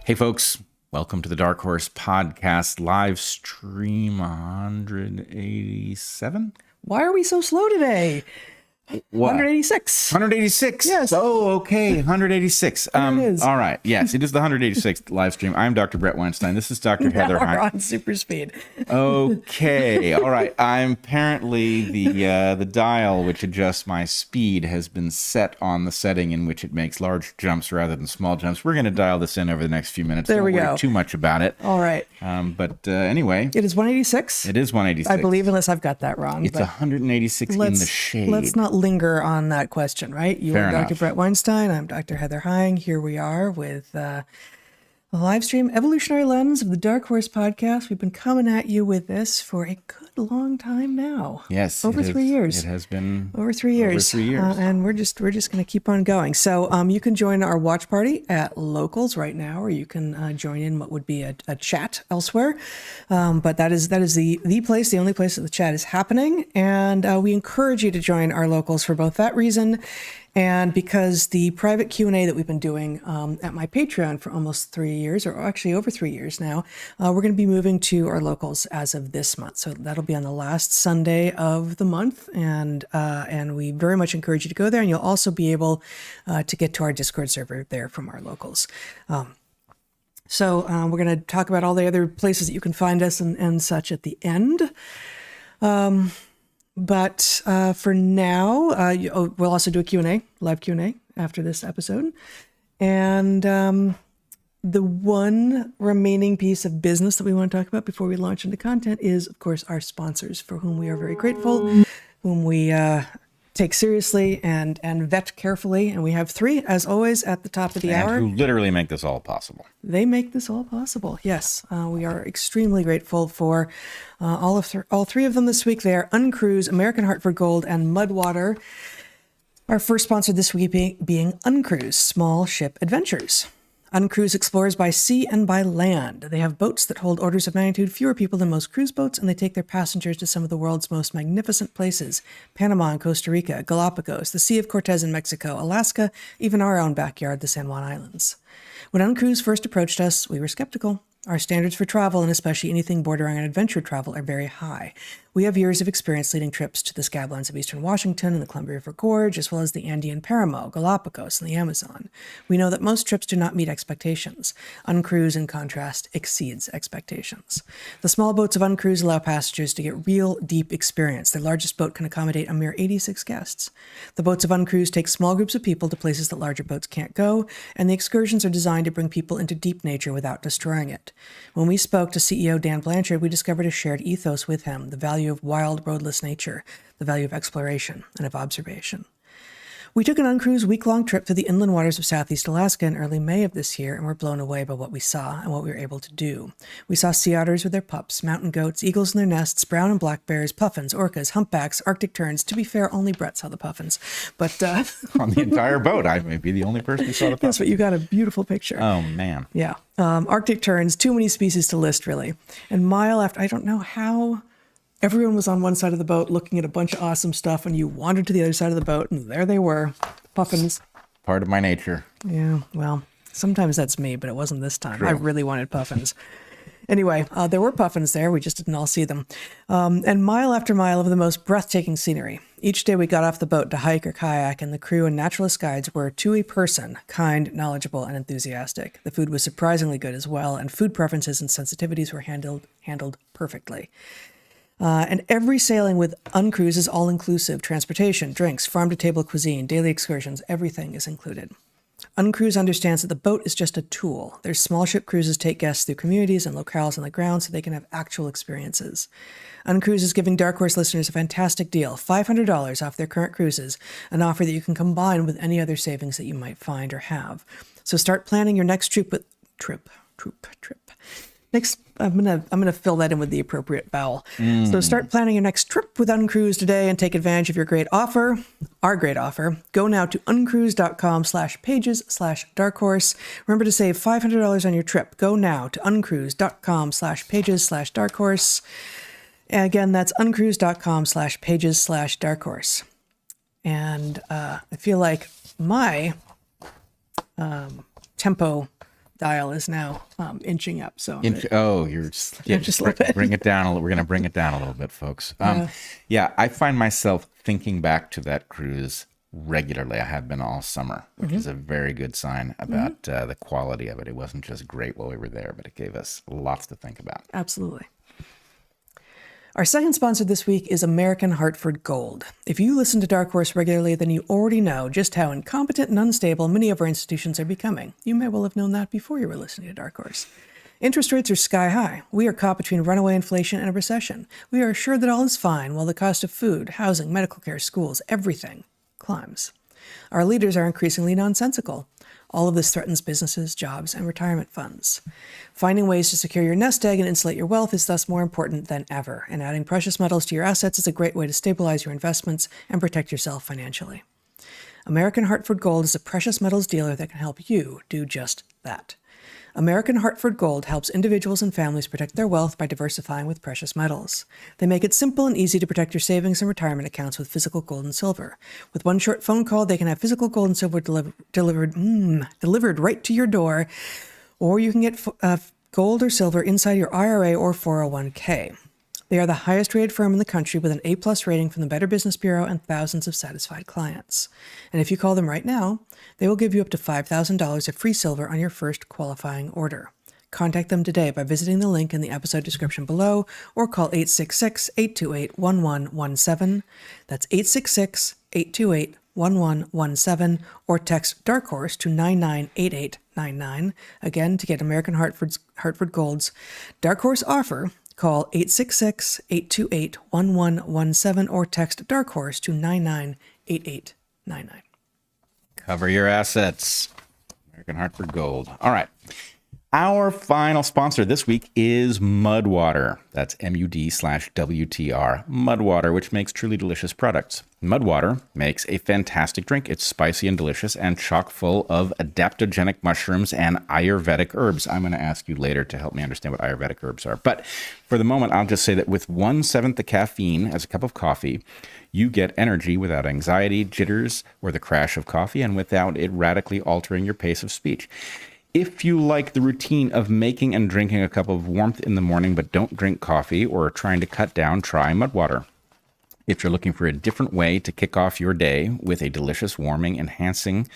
Hey folks, welcome to the DarkHorse podcast live stream 187. Why are we so slow today? What? 186. 186. Yes. Oh, okay. 186. There it is. All right. Yes, it is the 186th live stream. I'm Dr. Bret Weinstein. This is Dr. Heather We're Hine. on super speed. Okay. All right. I'm apparently the dial which adjusts my speed has been set on the setting in which it makes large jumps rather than small jumps. We're going to dial this in over the next few minutes. There we Don't worry go. too much about it. All right. But anyway, It is 186. it is 186. I believe, unless I've got that wrong. It's but 186 in the shade. let's not linger on that question, right? You Fair are Dr. enough. Bret Weinstein. I'm Dr. Heather Hine. Here we are with the live stream evolutionary lens of the DarkHorse podcast. We've been coming at you with this for a good long time now. Yes. Over 3 years. It has been Over 3 years. Over 3 years. And we're just going to keep on going. So you can join our watch party at Locals right now, or you can join in what would be a chat elsewhere. But that is the place, the only place that the chat is happening. And we encourage you to join our Locals for both that reason and because the private Q&A that we've been doing at my Patreon for almost 3 years, or actually over 3 years now, we're going to be moving to our Locals as of this month. So that'll be on the last Sunday of the month, and we very much encourage you to go there. And you'll also be able to get to our Discord server there from our Locals. So we're going to talk about all the other places that you can find us and such at the end. But for now, we'll also do a Q&A, live Q&A after this episode. And the one remaining piece of business that we want to talk about before we launch into content is, of course, our sponsors, for whom we are very grateful, whom we take seriously and vet carefully. And we have 3, as always, at the top of the hour. who literally make this all possible. They make this all possible. Yes, we are extremely grateful for all 3 of them this week. They are Uncruise, American Hartford Gold, and Mudwater. Our first sponsor this week being Uncruise, Small Ship Adventures. Uncruise explores by sea and by land. They have boats that hold orders of magnitude fewer people than most cruise boats, and they take their passengers to some of the world's most magnificent places: Panama and Costa Rica, Galapagos, the Sea of Cortez in Mexico, Alaska, even our own backyard, the San Juan Islands. When Uncruise first approached us, we were skeptical. Our standards for travel, and especially anything bordering on adventure travel, are very high. We have years of experience leading trips to the Scablands of eastern Washington and the Columbia River Gorge, as well as the Andean Paramo, Galapagos, and the Amazon. We know that most trips do not meet expectations. Uncruise, in contrast, exceeds expectations. The small boats of Uncruise allow passengers to get real, deep experience. Their largest boat can accommodate a mere 86 guests. The boats of Uncruise take small groups of people to places that larger boats can't go, and the excursions are designed to bring people into deep nature without destroying it. When we spoke to CEO Dan Blanchard, we discovered a shared ethos with him: the value of wild, roadless nature, the value of exploration and of observation. We took an Uncruise week-long trip through the inland waters of Southeast Alaska in early May of this year, and were blown away by what we saw and what we were able to do. We saw sea otters with their pups, mountain goats, eagles in their nests, brown and black bears, puffins, orcas, humpbacks, Arctic terns. To be fair, only Bret saw the puffins. But On the entire boat, I may be the only person who saw the yes, but you got a beautiful picture. Oh, man. Yeah. Arctic terns, too many species to list, really. And mile after, I don't know how everyone was on one side of the boat looking at a bunch of awesome stuff, and you wandered to the other side of the boat, and there they were, puffins. Part of my nature. Yeah, well, sometimes that's me, but it wasn't this time. True. I really wanted puffins. Anyway, there were puffins there. We just didn't all see them. And mile after mile of the most breathtaking scenery. Each day we got off the boat to hike or kayak, and the crew and naturalist guides were, to a person, kind, knowledgeable, and enthusiastic. The food was surprisingly good as well, and food preferences and sensitivities were handled perfectly. And every sailing with Uncruise is all-inclusive. Transportation, drinks, farm-to-table cuisine, daily excursions, everything is included. Uncruise understands that the boat is just a tool. Their small ship cruises take guests through communities and locales on the ground so they can have actual experiences. Uncruise is giving DarkHorse listeners a fantastic deal, $500 off their current cruises, an offer that you can combine with any other savings that you might find or have. So start planning your next trip. Next, I'm gonna fill that in with the appropriate vowel. So start planning your next trip with Uncruise today and take advantage of your great offer, our great offer. Go now to uncruise.com/pages/darkhorse. Remember to save $500 on your trip. Go now to uncruise.com/pages/darkhorse. And again, that's uncruise.com/pages/darkhorse. And I feel like my tempo dial is now inching up. So you're just just a little bit. Bring it down. We're going to bring it down a little bit, folks. Yeah, I find myself thinking back to that cruise regularly. I have been all summer, which is a very good sign about the quality of it. It wasn't just great while we were there, but it gave us lots to think about. Absolutely. Our second sponsor this week is American Hartford Gold. If you listen to DarkHorse regularly, then you already know just how incompetent and unstable many of our institutions are becoming. You may well have known that before you were listening to DarkHorse. Interest rates are sky high. We are caught between runaway inflation and a recession. We are assured that all is fine while the cost of food, housing, medical care, schools, everything climbs. Our leaders are increasingly nonsensical. All of this threatens businesses, jobs, and retirement funds. Finding ways to secure your nest egg and insulate your wealth is thus more important than ever, and adding precious metals to your assets is a great way to stabilize your investments and protect yourself financially. American Hartford Gold is a precious metals dealer that can help you do just that. American Hartford Gold helps individuals and families protect their wealth by diversifying with precious metals. They make it simple and easy to protect your savings and retirement accounts with physical gold and silver. With one short phone call, they can have physical gold and silver delivered right to your door, or you can get gold or silver inside your IRA or 401k. They are the highest rated firm in the country with an A+ rating from the Better Business Bureau and thousands of satisfied clients. And if you call them right now, they will give you up to $5,000 of free silver on your first qualifying order. Contact them today by visiting the link in the episode description below or call 866-828-1117. That's 866-828-1117 or text DarkHorse to 998899. Again, to get American Hartford Gold's DarkHorse offer, call 866-828-1117 or text DarkHorse to 998899. Cover your assets. American Hartford Gold. All right. Our final sponsor this week is Mudwater. That's MUD/WTR. Mudwater, which makes truly delicious products. Mudwater makes a fantastic drink. It's spicy and delicious and chock full of adaptogenic mushrooms and Ayurvedic herbs. I'm going to ask you later to help me understand what Ayurvedic herbs are. But for the moment, I'll just say that with 1/7 the caffeine as a cup of coffee, you get energy without anxiety, jitters, or the crash of coffee, and without it radically altering your pace of speech. If you like the routine of making and drinking a cup of warmth in the morning but don't drink coffee or are trying to cut down, try Mudwater. If you're looking for a different way to kick off your day with a delicious, warming, enhancing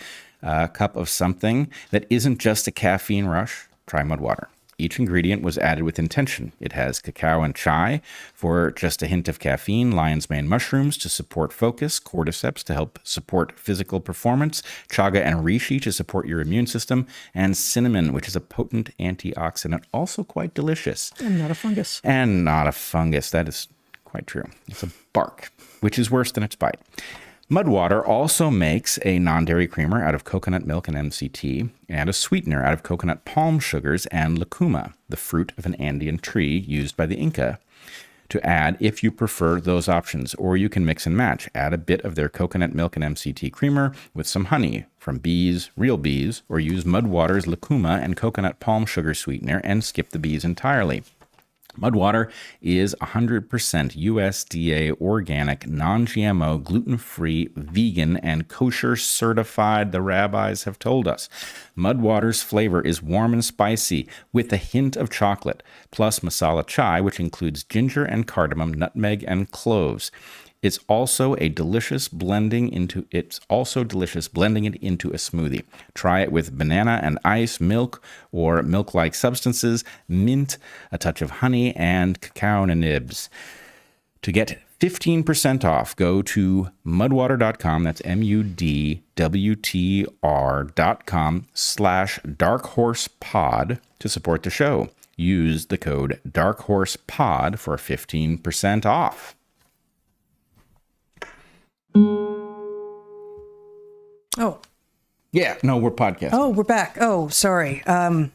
cup of something that isn't just a caffeine rush, try Mudwater. Each ingredient was added with intention. It has cacao and chai for just a hint of caffeine, lion's mane mushrooms to support focus, cordyceps to help support physical performance, chaga and reishi to support your immune system, and cinnamon, which is a potent antioxidant, also quite delicious. And not a fungus. And not a fungus. That is quite true. It's a bark, which is worse than its bite. Mudwater also makes a non-dairy creamer out of coconut milk and MCT, and a sweetener out of coconut palm sugars and lucuma, the fruit of an Andean tree used by the Inca, to add if you prefer those options. Or you can mix and match. Add a bit of their coconut milk and MCT creamer with some honey from bees, real bees, or use Mudwater's lucuma and coconut palm sugar sweetener and skip the bees entirely. Mudwater is 100% USDA organic, non-GMO, gluten-free, vegan, and kosher certified, the rabbis have told us. Mudwater's flavor is warm and spicy with a hint of chocolate, plus masala chai, which includes ginger and cardamom, nutmeg, and cloves. It's also delicious blending it into a smoothie. Try it with banana and ice, milk or milk-like substances, mint, a touch of honey, and cacao nibs. To get 15% off, go to mudwater.com. That's mudwtr.com/darkhorsepod to support the show. Use the code darkhorsepod for 15% off. Oh. Yeah, no, we're podcasting. Oh, we're back. Oh, sorry. I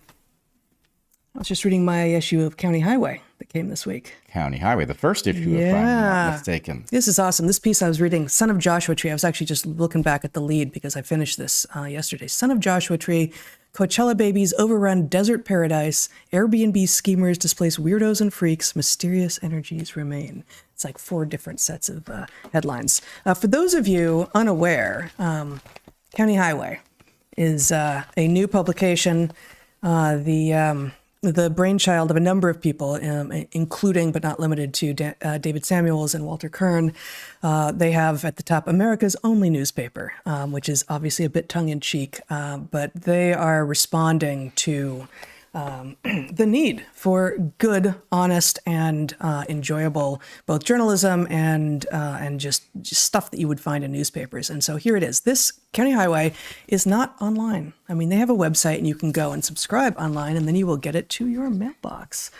was just reading my issue of County Highway that came this week. County Highway, the first issue, if I'm not mistaken. This is awesome. This piece I was reading, Son of Joshua Tree. I was actually just looking back at the lead because I finished this yesterday. Son of Joshua Tree, Coachella babies overrun desert paradise, Airbnb schemers displace weirdos and freaks, mysterious energies remain. It's like 4 different sets of headlines. For those of you unaware, County Highway is a new publication the brainchild of a number of people, including but not limited to David Samuels and Walter Kern. They have at the top America's only newspaper, which is obviously a bit tongue-in-cheek, but they are responding to the need for good, honest, and enjoyable both journalism and just stuff that you would find in newspapers. And so here it is. This County Highway is not online. I mean, they have a website and you can go and subscribe online, and then you will get it to your mailbox.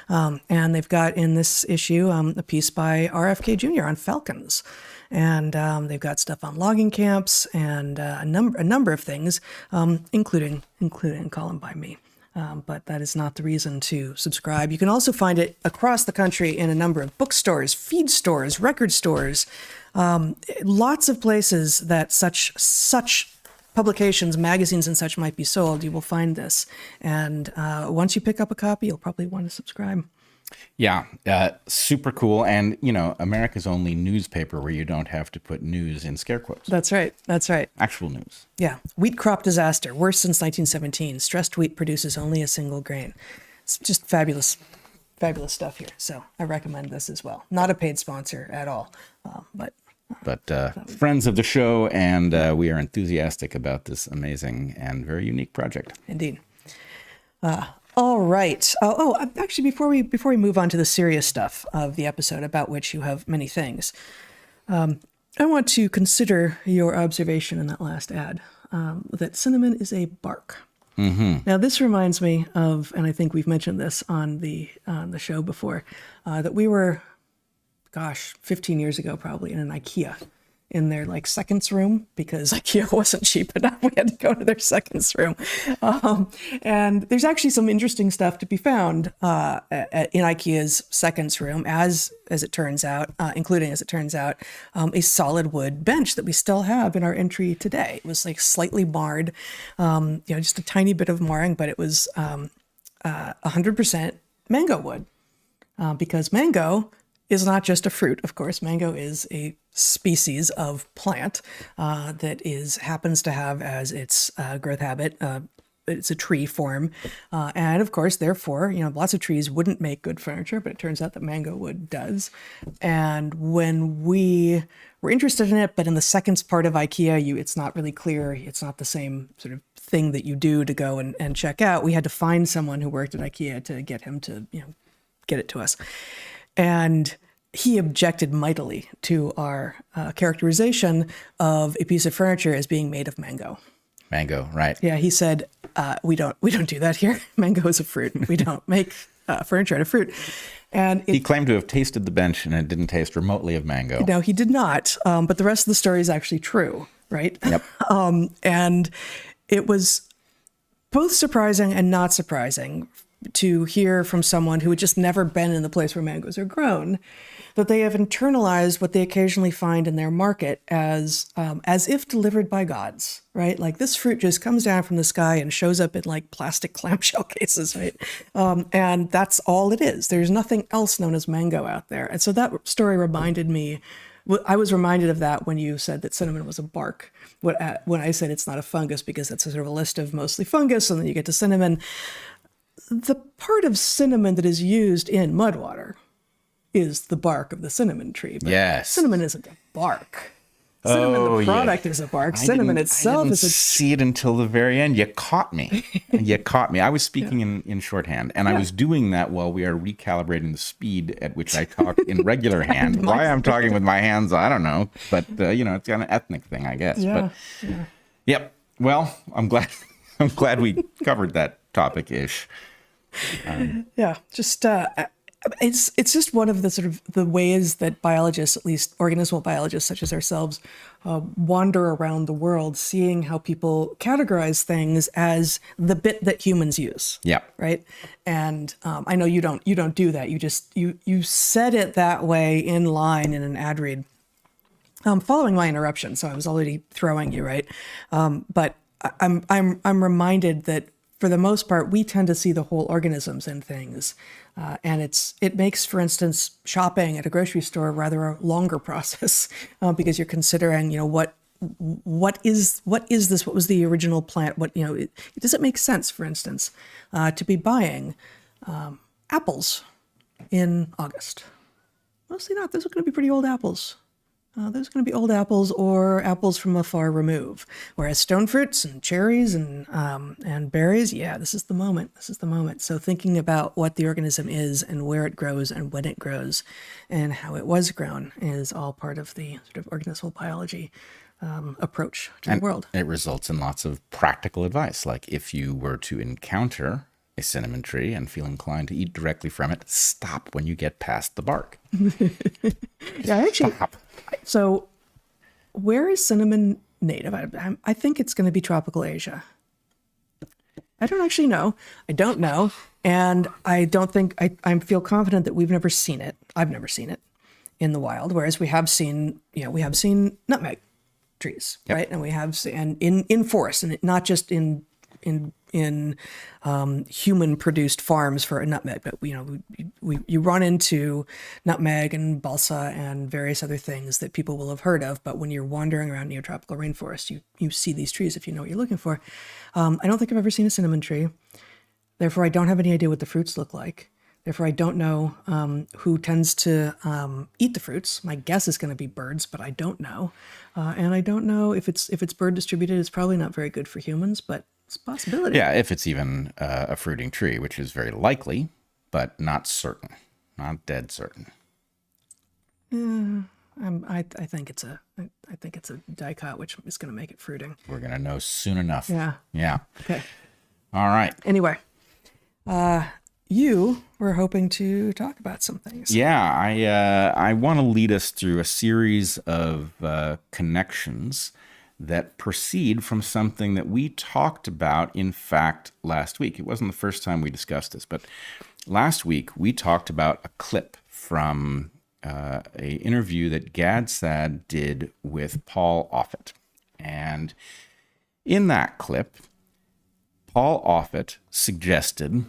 And they've got in this issue a piece by RFK Jr. on falcons. And they've got stuff on logging camps and a number of things, including a column by me. But that is not the reason to subscribe. You can also find it across the country in a number of bookstores, feed stores, record stores, lots of places that such publications, magazines and such might be sold. You will find this. And once you pick up a copy, you'll probably want to subscribe. Yeah, super cool. And, America's only newspaper where you don't have to put news in scare quotes. That's right. That's right. Actual news. Yeah. Wheat crop disaster, worst since 1917. Stressed wheat produces only a single grain. It's just fabulous stuff here. So I recommend this as well. Not a paid sponsor at all, but friends of the show, and we are enthusiastic about this amazing and very unique project. Indeed. All right. Actually, before we move on to the serious stuff of the episode, about which you have many things, I want to consider your observation in that last ad that cinnamon is a bark. Mm-hmm. Now, this reminds me of, and I think we've mentioned this on the show before, that we were, 15 years ago probably, in an IKEA in their seconds room, because IKEA wasn't cheap enough. We had to go to their seconds room. And there's actually some interesting stuff to be found in IKEA's seconds room, as it turns out, including, as it turns out, a solid wood bench that we still have in our entry today. It was slightly marred, just a tiny bit of marring, but it was 100% mango wood, because mango is not just a fruit. Of course, mango is a species of plant that happens to have as its growth habit, it's a tree form. And of course, therefore, lots of trees wouldn't make good furniture, but it turns out that mango wood does. And when we were interested in it, but in the seconds part of IKEA, it's not really clear. It's not the same sort of thing that you do to go and check out. We had to find someone who worked at IKEA to get him to, get it to us. And he objected mightily to our characterization of a piece of furniture as being made of mango. Mango, right? Yeah, he said, we don't do that here. Mango is a fruit. We don't make furniture out of fruit. And he claimed to have tasted the bench, and it didn't taste remotely of mango. No, he did not. But the rest of the story is actually true, right? Yep. And it was both surprising and not surprising to hear from someone who had just never been in the place where mangoes are grown, that they have internalized what they occasionally find in their market as if delivered by gods, right? This fruit just comes down from the sky and shows up in plastic clamshell cases, right? And that's all it is. There's nothing else known as mango out there. And so that story reminded me, I was reminded of that when you said that cinnamon was a bark. When I said it's not a fungus, because that's a sort of a list of mostly fungus, and then you get to cinnamon. The part of cinnamon that is used in mud water is the bark of the cinnamon tree. But yes. Cinnamon isn't a bark. Cinnamon, the product, is a bark. Cinnamon itself is a... see it until the very end. You caught me. I was speaking in shorthand, and I was doing that while we are recalibrating the speed at which I talk in regular hand. Why I'm talking with my hands, I don't know. But, it's an ethnic thing, I guess. Yeah. But, Yep. Well, I'm glad we covered that topic-ish. Just it's just one of the sort of the ways that biologists, at least organismal biologists such as ourselves, wander around the world, seeing how people categorize things as the bit that humans use. Yeah. Right. And I know you don't do that. You said it that way in line in an ad read, following my interruption. So I was already throwing you, right. But I'm reminded that, for the most part, we tend to see the whole organisms in things. And it makes, for instance, shopping at a grocery store rather a longer process because you're considering, what what is this? What was the original plant? What, does it make sense, for instance, to be buying apples in August? Mostly not. Those are going to be pretty old apples. Those are going to be old apples or apples from a far remove. Whereas stone fruits and cherries and berries, yeah, this is the moment. This is the moment. So thinking about what the organism is and where it grows and when it grows and how it was grown is all part of the sort of organismal biology approach to the world. It results in lots of practical advice. Like if you were to encounter a cinnamon tree and feel inclined to eat directly from it, stop when you get past the bark. Yeah, actually. Stop. So where is cinnamon native? I think it's going to be tropical Asia. I don't actually know. I don't know. And I don't think, I feel confident that we've never seen it. I've never seen it in the wild, whereas we have seen nutmeg trees, Yep. right? And we have, and in forests, and not just in human produced farms for a nutmeg, but you run into nutmeg and balsa and various other things that people will have heard of. But when you're wandering around neotropical rainforest, you see these trees if you know what you're looking for. I don't think I've ever seen a cinnamon tree. Therefore, I don't have any idea what the fruits look like. Therefore, I don't know who tends to eat the fruits. My guess is going to be birds, but I don't know. And I don't know if it's bird distributed. It's probably not very good for humans, but it's a possibility. Yeah, if it's even a fruiting tree, which is very likely, but not certain, not dead certain. I think it's a dicot, which is going to make it fruiting. We're going to know soon enough. Yeah. Yeah. Okay. All right. Anyway, you were hoping to talk about some things. Yeah, I want to lead us through a series of connections that proceed from something that we talked about, in fact, last week. It wasn't the first time we discussed this, but last week we talked about a clip from an interview that GadSad did with Paul Offit. And in that clip, Paul Offit suggested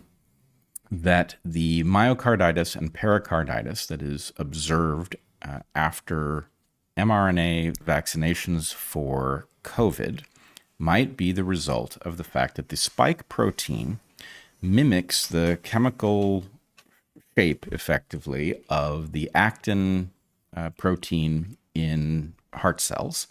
that the myocarditis and pericarditis that is observed after mRNA vaccinations for COVID might be the result of the fact that the spike protein mimics the chemical shape, effectively, of the actin protein in heart cells,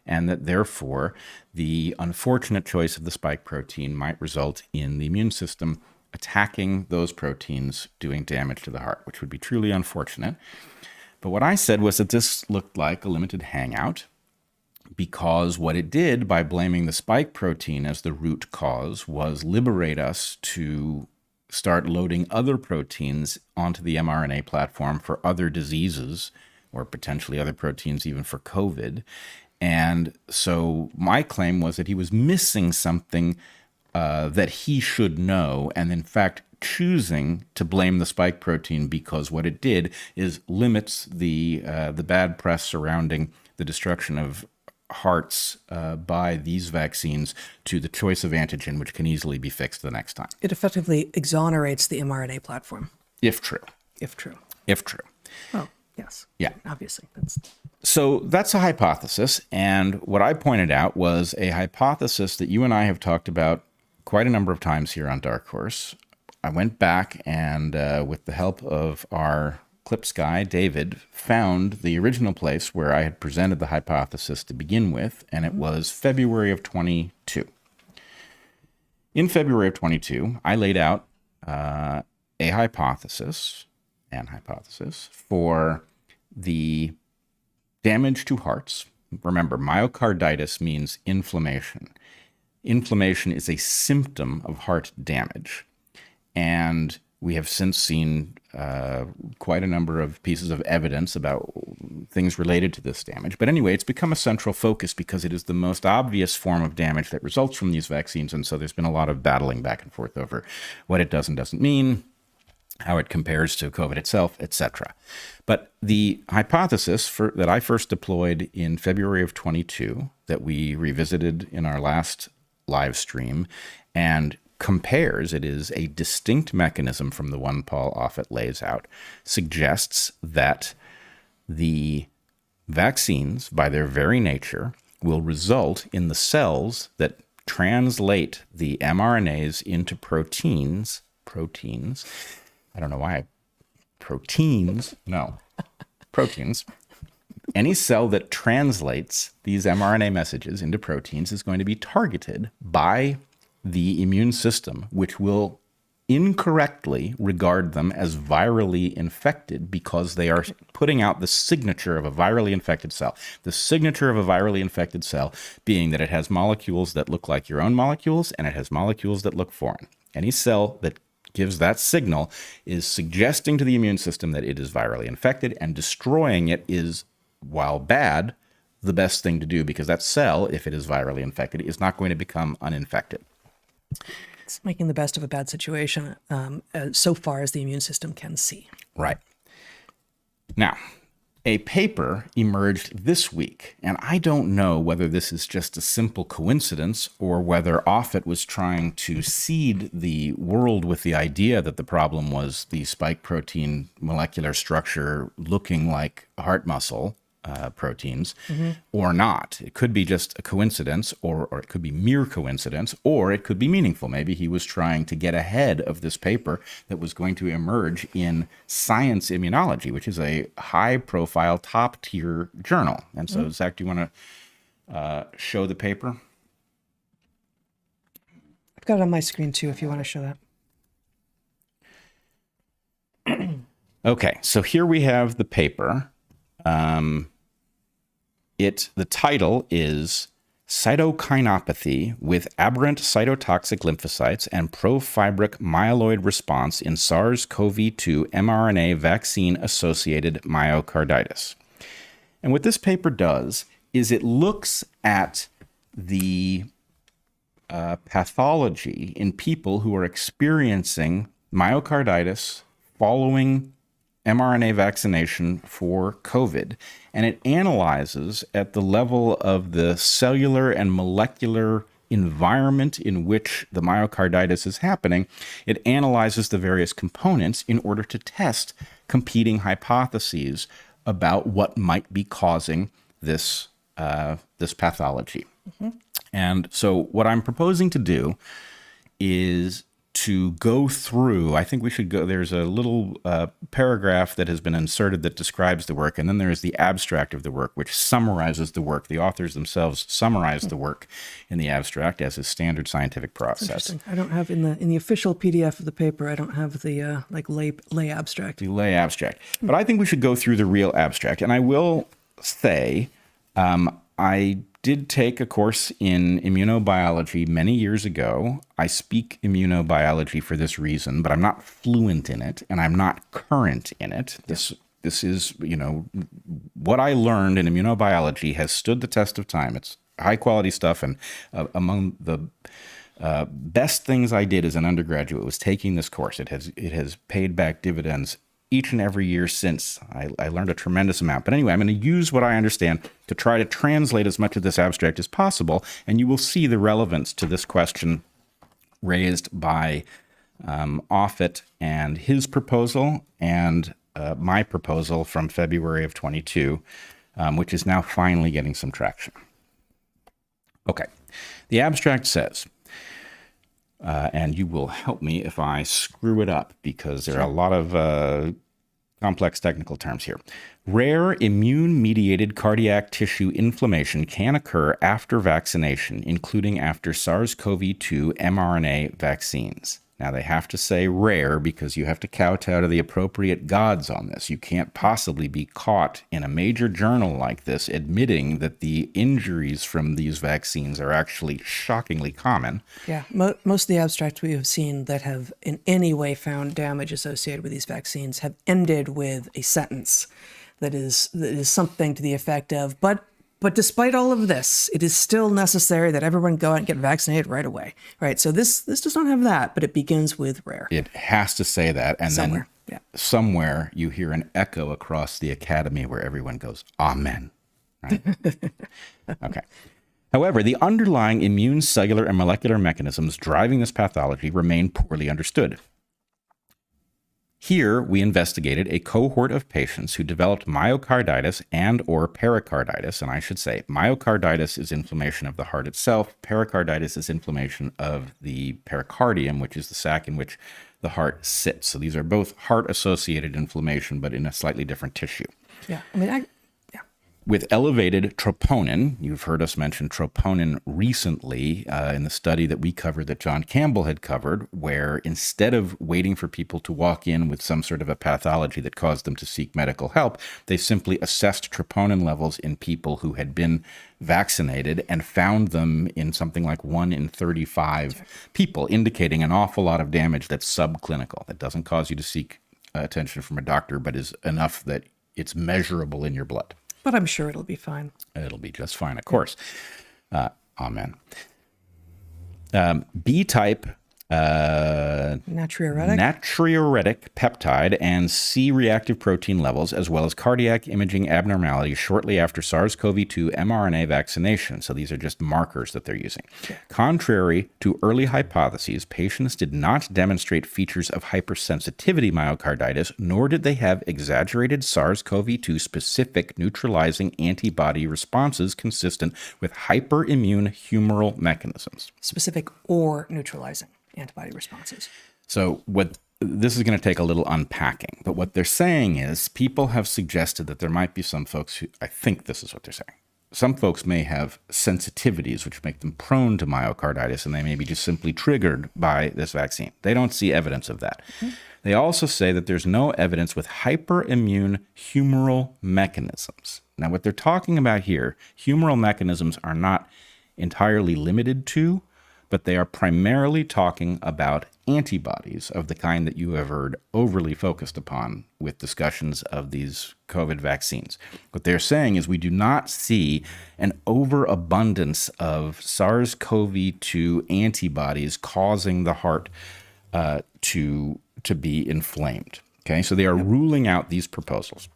and that therefore the unfortunate choice of the spike protein might result in the immune system attacking those proteins, doing damage to the heart, which would be truly unfortunate. But what I said was that this looked like a limited hangout, because what it did by blaming the spike protein as the root cause was liberate us to start loading other proteins onto the mRNA platform for other diseases, or potentially other proteins even for COVID. And so my claim was that he was missing something that he should know, and in fact choosing to blame the spike protein because what it did is limits the bad press surrounding the destruction of hearts by these vaccines to the choice of antigen, which can easily be fixed the next time. It effectively exonerates the mRNA platform. If true. If true. If true. Oh, yes. Yeah. Obviously. So that's a hypothesis. And what I pointed out was a hypothesis that you and I have talked about quite a number of times here on DarkHorse. I went back and with the help of our Clips guy, David, found the original place where I had presented the hypothesis to begin with, and it was February of 22. In February of 22, I laid out an hypothesis for the damage to hearts. Remember, myocarditis means inflammation. Inflammation is a symptom of heart damage. And we have since seen quite a number of pieces of evidence about things related to this damage. But anyway, it's become a central focus because it is the most obvious form of damage that results from these vaccines. And so there's been a lot of battling back and forth over what it does and doesn't mean, how it compares to COVID itself, etc. But the hypothesis that I first deployed in February of 22, that we revisited in our last live stream, and compares, it is a distinct mechanism from the one Paul Offit lays out, suggests that the vaccines, by their very nature, will result in the cells that translate the mRNAs into proteins. I don't know why. Proteins. Any cell that translates these mRNA messages into proteins is going to be targeted by the immune system, which will incorrectly regard them as virally infected because they are putting out the signature of a virally infected cell. The signature of a virally infected cell being that it has molecules that look like your own molecules and it has molecules that look foreign. Any cell that gives that signal is suggesting to the immune system that it is virally infected, and destroying it is, while bad, the best thing to do, because that cell, if it is virally infected, is not going to become uninfected. It's making the best of a bad situation so far as the immune system can see. Right. Now, a paper emerged this week, and I don't know whether this is just a simple coincidence or whether Offit was trying to seed the world with the idea that the problem was the spike protein molecular structure looking like heart muscle proteins, or not. It could be just a coincidence, or it could be mere coincidence, or it could be meaningful. Maybe he was trying to get ahead of this paper that was going to emerge in Science Immunology, which is a high-profile, top-tier journal. And so, Zach, do you want to show the paper? I've got it on my screen, too, if you want to show that. Okay, so here we have the paper. The title is Cytokinopathy with Aberrant Cytotoxic Lymphocytes and Profibric Myeloid Response in SARS-CoV-2 mRNA Vaccine-Associated Myocarditis. And what this paper does is it looks at the pathology in people who are experiencing myocarditis following mRNA vaccination for COVID, and it analyzes at the level of the cellular and molecular environment in which the myocarditis is happening. It analyzes the various components in order to test competing hypotheses about what might be causing this pathology. And so what I'm proposing to do is to go through, I think we should go, there's a little paragraph that has been inserted that describes the work, and then there's the abstract of the work, which summarizes the work. The authors themselves summarize the work in the abstract as a standard scientific process. I don't have, in the official PDF of the paper, I don't have the lay abstract. The lay abstract. But I think we should go through the real abstract. And I will say, I did take a course in immunobiology many years ago. I speak immunobiology for this reason, but I'm not fluent in it, and I'm not current in it. This is, what I learned in immunobiology has stood the test of time. It's high quality stuff, and among the best things I did as an undergraduate was taking this course. It has paid back dividends each and every year since. I learned a tremendous amount. But anyway, I'm going to use what I understand to try to translate as much of this abstract as possible, and you will see the relevance to this question raised by Offit and his proposal, and my proposal from February of 22, which is now finally getting some traction. Okay, the abstract says, and you will help me if I screw it up, because there are a lot of complex technical terms here. Rare immune-mediated cardiac tissue inflammation can occur after vaccination, including after SARS-CoV-2 mRNA vaccines. Now, they have to say rare because you have to kowtow to the appropriate gods on this. You can't possibly be caught in a major journal like this admitting that the injuries from these vaccines are actually shockingly common. Yeah, most of the abstracts we have seen that have in any way found damage associated with these vaccines have ended with a sentence that is something to the effect of, but despite all of this, it is still necessary that everyone go out and get vaccinated right away, right? So this does not have that, but it begins with rare. It has to say that, and Somewhere, then somewhere you hear an echo across the academy where everyone goes, "Amen." Right? Okay. However, the underlying immune, cellular, and molecular mechanisms driving this pathology remain poorly understood. Here, we investigated a cohort of patients who developed myocarditis and or pericarditis. And I should say, myocarditis is inflammation of the heart itself. Pericarditis is inflammation of the pericardium, which is the sac in which the heart sits. So these are both heart-associated inflammation, but in a slightly different tissue. Yeah. I mean, With elevated troponin, you've heard us mention troponin recently in the study that we covered that John Campbell had covered, where instead of waiting for people to walk in with some sort of a pathology that caused them to seek medical help, they simply assessed troponin levels in people who had been vaccinated and found them in something like 1 in 35 people, indicating an awful lot of damage that's subclinical, that doesn't cause you to seek attention from a doctor, but is enough that it's measurable in your blood. but I'm sure it'll be fine. It'll be just fine, of course. Amen. B-type natriuretic peptide and C-reactive protein levels, as well as cardiac imaging abnormalities shortly after SARS-CoV-2 mRNA vaccination. So these are just markers that they're using. Yeah. Contrary to early hypotheses, patients did not demonstrate features of hypersensitivity myocarditis, nor did they have exaggerated SARS-CoV-2 specific neutralizing antibody responses consistent with hyperimmune humoral mechanisms. Specific or neutralizing antibody responses. So this is going to take a little unpacking, but what they're saying is people have suggested that there might be some folks who, I think this is what they're saying. Some folks may have sensitivities which make them prone to myocarditis, and they may be just simply triggered by this vaccine. They don't see evidence of that. Mm-hmm. They also say that there's no evidence with hyperimmune humoral mechanisms. Now, what they're talking about here, humoral mechanisms are not entirely limited to, but they are primarily talking about antibodies of the kind that you have heard overly focused upon with discussions of these COVID vaccines. What they're saying is we do not see an overabundance of SARS-CoV-2 antibodies causing the heart to be inflamed. Okay, so they are ruling out these proposals.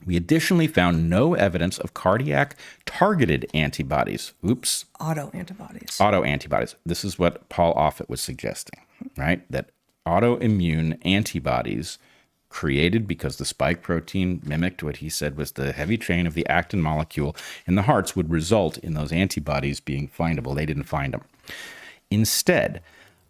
We additionally found no evidence of cardiac targeted antibodies. Autoantibodies. This is what Paul Offit was suggesting, right? That autoimmune antibodies created because the spike protein mimicked what he said was the heavy chain of the actin molecule in the hearts would result in those antibodies being findable. They didn't find them. Instead,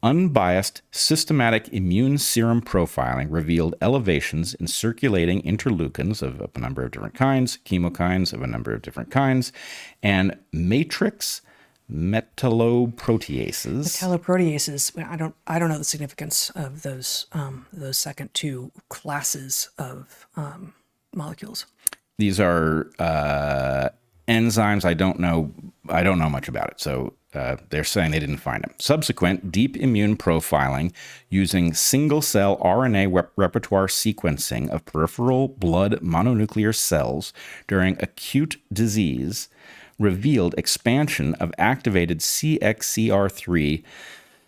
unbiased systematic immune serum profiling revealed elevations in circulating interleukins of a number of different kinds, chemokines of a number of different kinds, and matrix metalloproteases. Metalloproteases. I don't know the significance of those second two classes of molecules. These are enzymes. I don't know much about it. So they're saying they didn't find them. Subsequent deep immune profiling using single-cell RNA repertoire sequencing of peripheral blood mononuclear cells during acute disease revealed expansion of activated CXCR3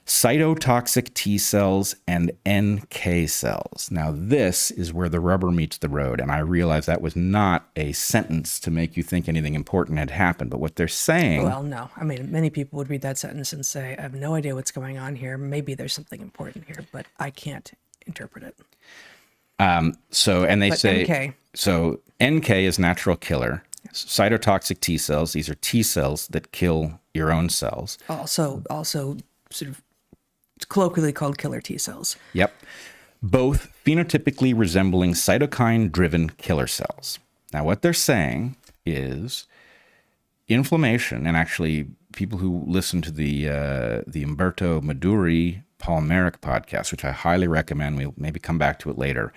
cytotoxic T cells and NK cells. Now, this is where the rubber meets the road, and I realize that was not a sentence to make you think anything important had happened, but what they're saying... Well, no. I mean, many people would read that sentence and say, I have no idea what's going on here. Maybe there's something important here, but I can't interpret it. NK. So NK is natural killer. Cytotoxic T cells, these are T cells that kill your own cells. Also sort of colloquially called killer T cells. Yep. Both phenotypically resembling cytokine-driven killer cells. Now, what they're saying is inflammation, and actually people who listen to the Umberto Meduri Paul Merrick podcast, which I highly recommend, we'll maybe come back to it later,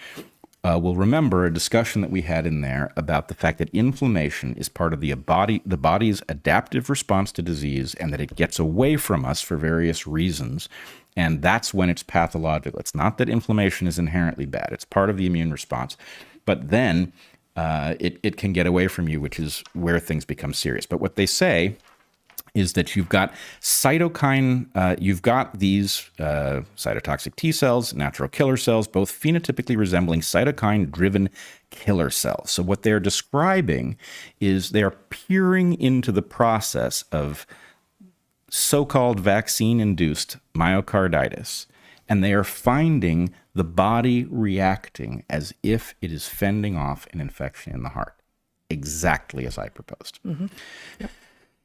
will remember a discussion that we had in there about the fact that inflammation is part of the body's adaptive response to disease, and that it gets away from us for various reasons. And that's when it's pathological. It's not that inflammation is inherently bad. It's part of the immune response. But then it can get away from you, which is where things become serious. But what they say is that you've got you've got these cytotoxic T cells, natural killer cells, both phenotypically resembling cytokine-driven killer cells. So what they're describing is they're peering into the process of so-called vaccine-induced myocarditis, and they are finding the body reacting as if it is fending off an infection in the heart, exactly as I proposed. Yep.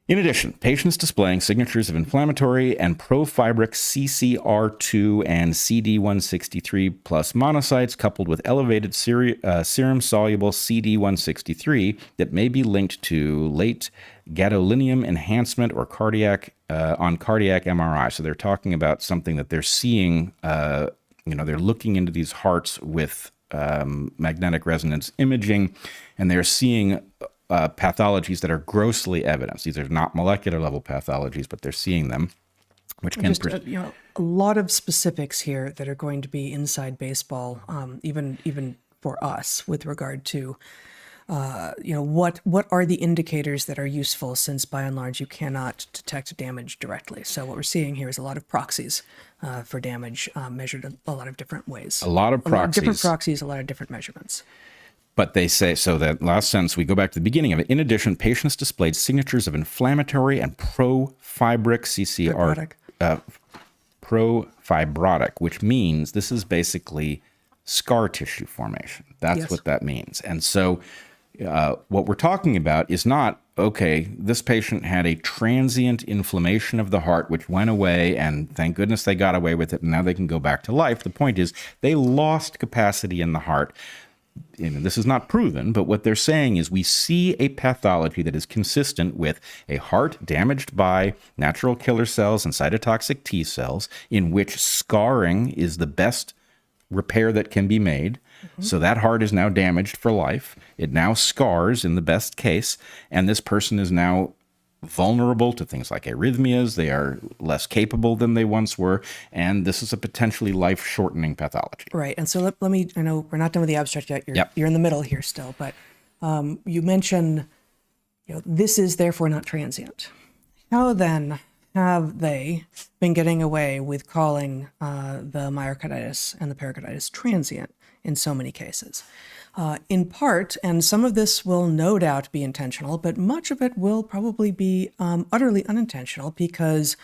In addition, patients displaying signatures of inflammatory and profibric CCR2 and CD163 plus monocytes coupled with elevated serum-soluble CD163 that may be linked to late gadolinium enhancement or cardiac MRI. So they're talking about something that they're seeing, they're looking into these hearts with magnetic resonance imaging, and they're seeing pathologies that are grossly evidenced. These are not molecular level pathologies, but they're seeing them, which can Just a lot of specifics here that are going to be inside baseball, even for us with regard to what are the indicators that are useful, since by and large you cannot detect damage directly. So what we're seeing here is a lot of proxies for damage measured a lot of different ways. A lot of different proxies, a lot of different measurements. But they say, so that last sentence, we go back to the beginning of it. In addition, patients displayed signatures of inflammatory and profibrotic profibrotic, which means this is basically scar tissue formation. That's what that means. And so what we're talking about is not, okay, this patient had a transient inflammation of the heart, which went away, and thank goodness they got away with it, and now they can go back to life. The point is they lost capacity in the heart. This is not proven, but what they're saying is we see a pathology that is consistent with a heart damaged by natural killer cells and cytotoxic T cells, in which scarring is the best repair that can be made. So that heart is now damaged for life. It now scars in the best case, and this person is now vulnerable to things like arrhythmias. They are less capable than they once were, and this is a potentially life-shortening pathology. Right, and so let me, I know we're not done with the abstract yet. You're in the middle here still, but you mentioned, this is therefore not transient. How then have they been getting away with calling the myocarditis and the pericarditis transient in so many cases? In part, and some of this will no doubt be intentional, but much of it will probably be utterly unintentional, because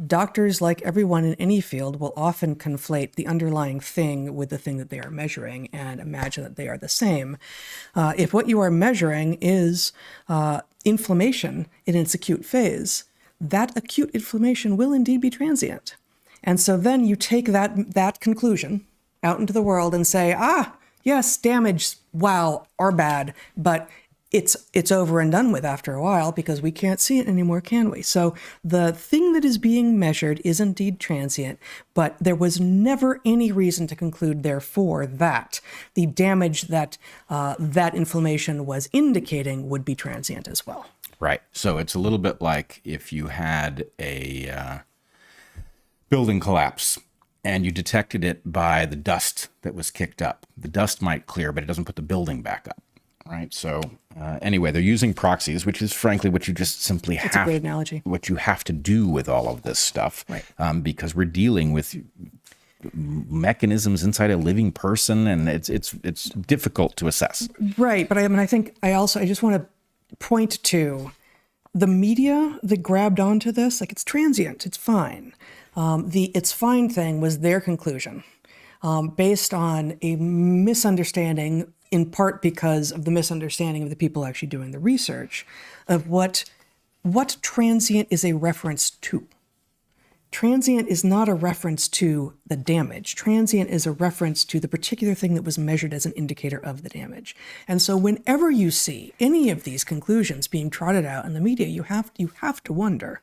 doctors, like everyone in any field, will often conflate the underlying thing with the thing that they are measuring and imagine that they are the same. If what you are measuring is inflammation in its acute phase, that acute inflammation will indeed be transient. And so then you take that conclusion out into the world and say, yes, damage, wow, are bad, but it's over and done with after a while, because we can't see it anymore, can we? So the thing that is being measured is indeed transient, but there was never any reason to conclude, therefore, that the damage that that inflammation was indicating would be transient as well. Right. So it's a little bit like if you had a building collapse and you detected it by the dust that was kicked up. The dust might clear, but it doesn't put the building back up, right? So anyway, they're using proxies, which is frankly what you just simply That's a great analogy. What you have to do with all of this stuff, right. Because we're dealing with mechanisms inside a living person, and it's difficult to assess. Right, but I think I just want to point to the media that grabbed onto this. Like, it's transient, it's fine. The "it's fine" thing was their conclusion, based on a misunderstanding, in part because of the misunderstanding of the people actually doing the research, of what transient is a reference to. Transient is not a reference to the damage. Transient is a reference to the particular thing that was measured as an indicator of the damage. And so whenever you see any of these conclusions being trotted out in the media, you have to wonder,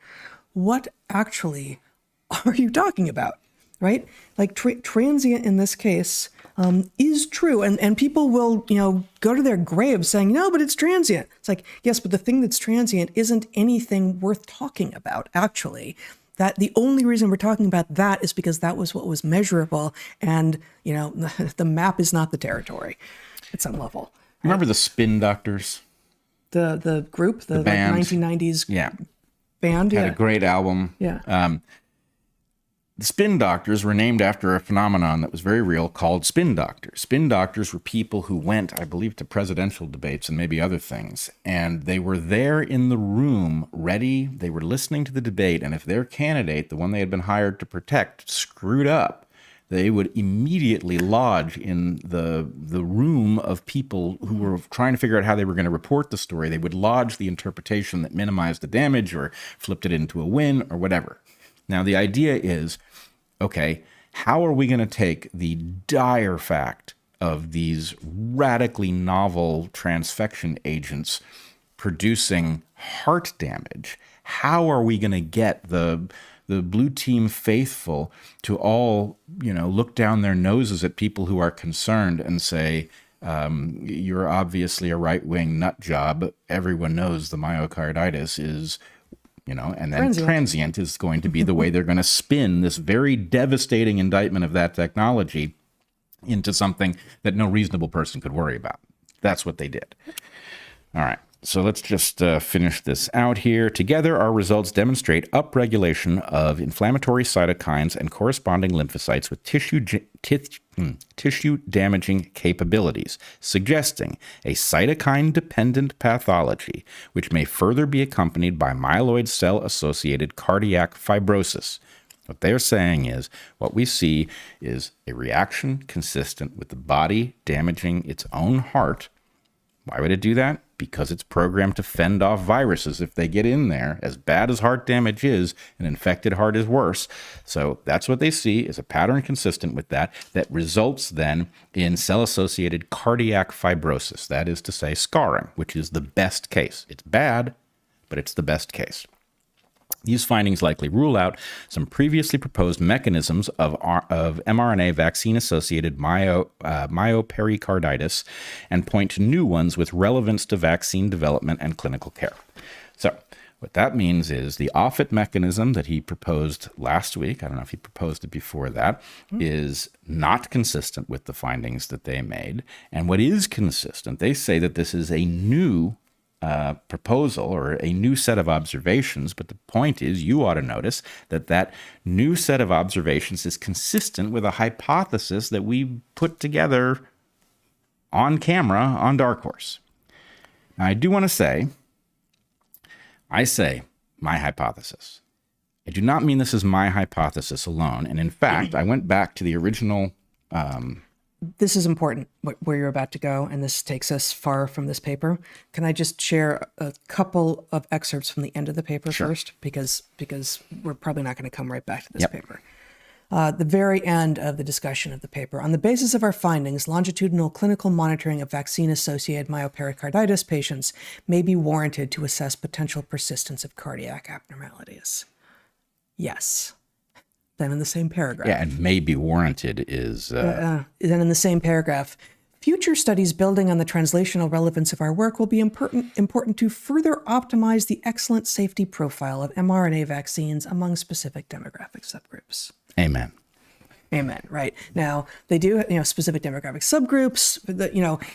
what actually are you talking about, right? Like transient in this case is true. And people will, go to their graves saying, no, but it's transient. It's like, yes, but the thing that's transient isn't anything worth talking about, actually. That the only reason we're talking about that is because that was what was measurable, and the map is not the territory at some level. Remember the Spin Doctors? The group, the band. Like 1990s band, had a great album. Yeah. The Spin Doctors were named after a phenomenon that was very real called Spin Doctors. Spin Doctors were people who went, I believe, to presidential debates and maybe other things, and they were there in the room, ready. They were listening to the debate, and if their candidate, the one they had been hired to protect, screwed up, they would immediately lodge in the room of people who were trying to figure out how they were going to report the story. They would lodge the interpretation that minimized the damage or flipped it into a win or whatever. Now, the idea is, okay, how are we going to take the dire fact of these radically novel transfection agents producing heart damage? How are we going to get the blue team faithful to all, look down their noses at people who are concerned and say, you're obviously a right-wing nut job. Everyone knows the myocarditis is, and then transient is going to be the way they're going to spin this very devastating indictment of that technology into something that no reasonable person could worry about. That's what they did. All right. So let's just finish this out here. Together, our results demonstrate upregulation of inflammatory cytokines and corresponding lymphocytes with tissue-damaging capabilities, suggesting a cytokine-dependent pathology, which may further be accompanied by myeloid cell-associated cardiac fibrosis. What they're saying is what we see is a reaction consistent with the body damaging its own heart. Why would it do that? Because it's programmed to fend off viruses if they get in there. As bad as heart damage is, an infected heart is worse. So that's what they see is a pattern consistent with that results then in cell-associated cardiac fibrosis. That is to say, scarring, which is the best case. It's bad, but it's the best case. These findings likely rule out some previously proposed mechanisms of mRNA vaccine-associated myopericarditis and point to new ones with relevance to vaccine development and clinical care. So what that means is the Offutt mechanism that he proposed last week, I don't know if he proposed it before that, is not consistent with the findings that they made. And what is consistent, they say that this is a new proposal or a new set of observations, but the point is you ought to notice that that new set of observations is consistent with a hypothesis that we put together on camera on DarkHorse. Now, I do want to say, I say my hypothesis. I do not mean this is my hypothesis alone, and in fact, I went back to the original this is important where you're about to go, and this takes us far from this paper. Can I just share a couple of excerpts from the end of the paper first? Because we're probably not going to come right back to this paper. The very end of the discussion of the paper. On the basis of our findings, longitudinal clinical monitoring of vaccine-associated myopericarditis patients may be warranted to assess potential persistence of cardiac abnormalities. Yes. Then in the same paragraph. Yeah, and may be warranted is... Then in the same paragraph, future studies building on the translational relevance of our work will be important to further optimize the excellent safety profile of mRNA vaccines among specific demographic subgroups. Amen. Amen. Right. Now, they do, specific demographic subgroups,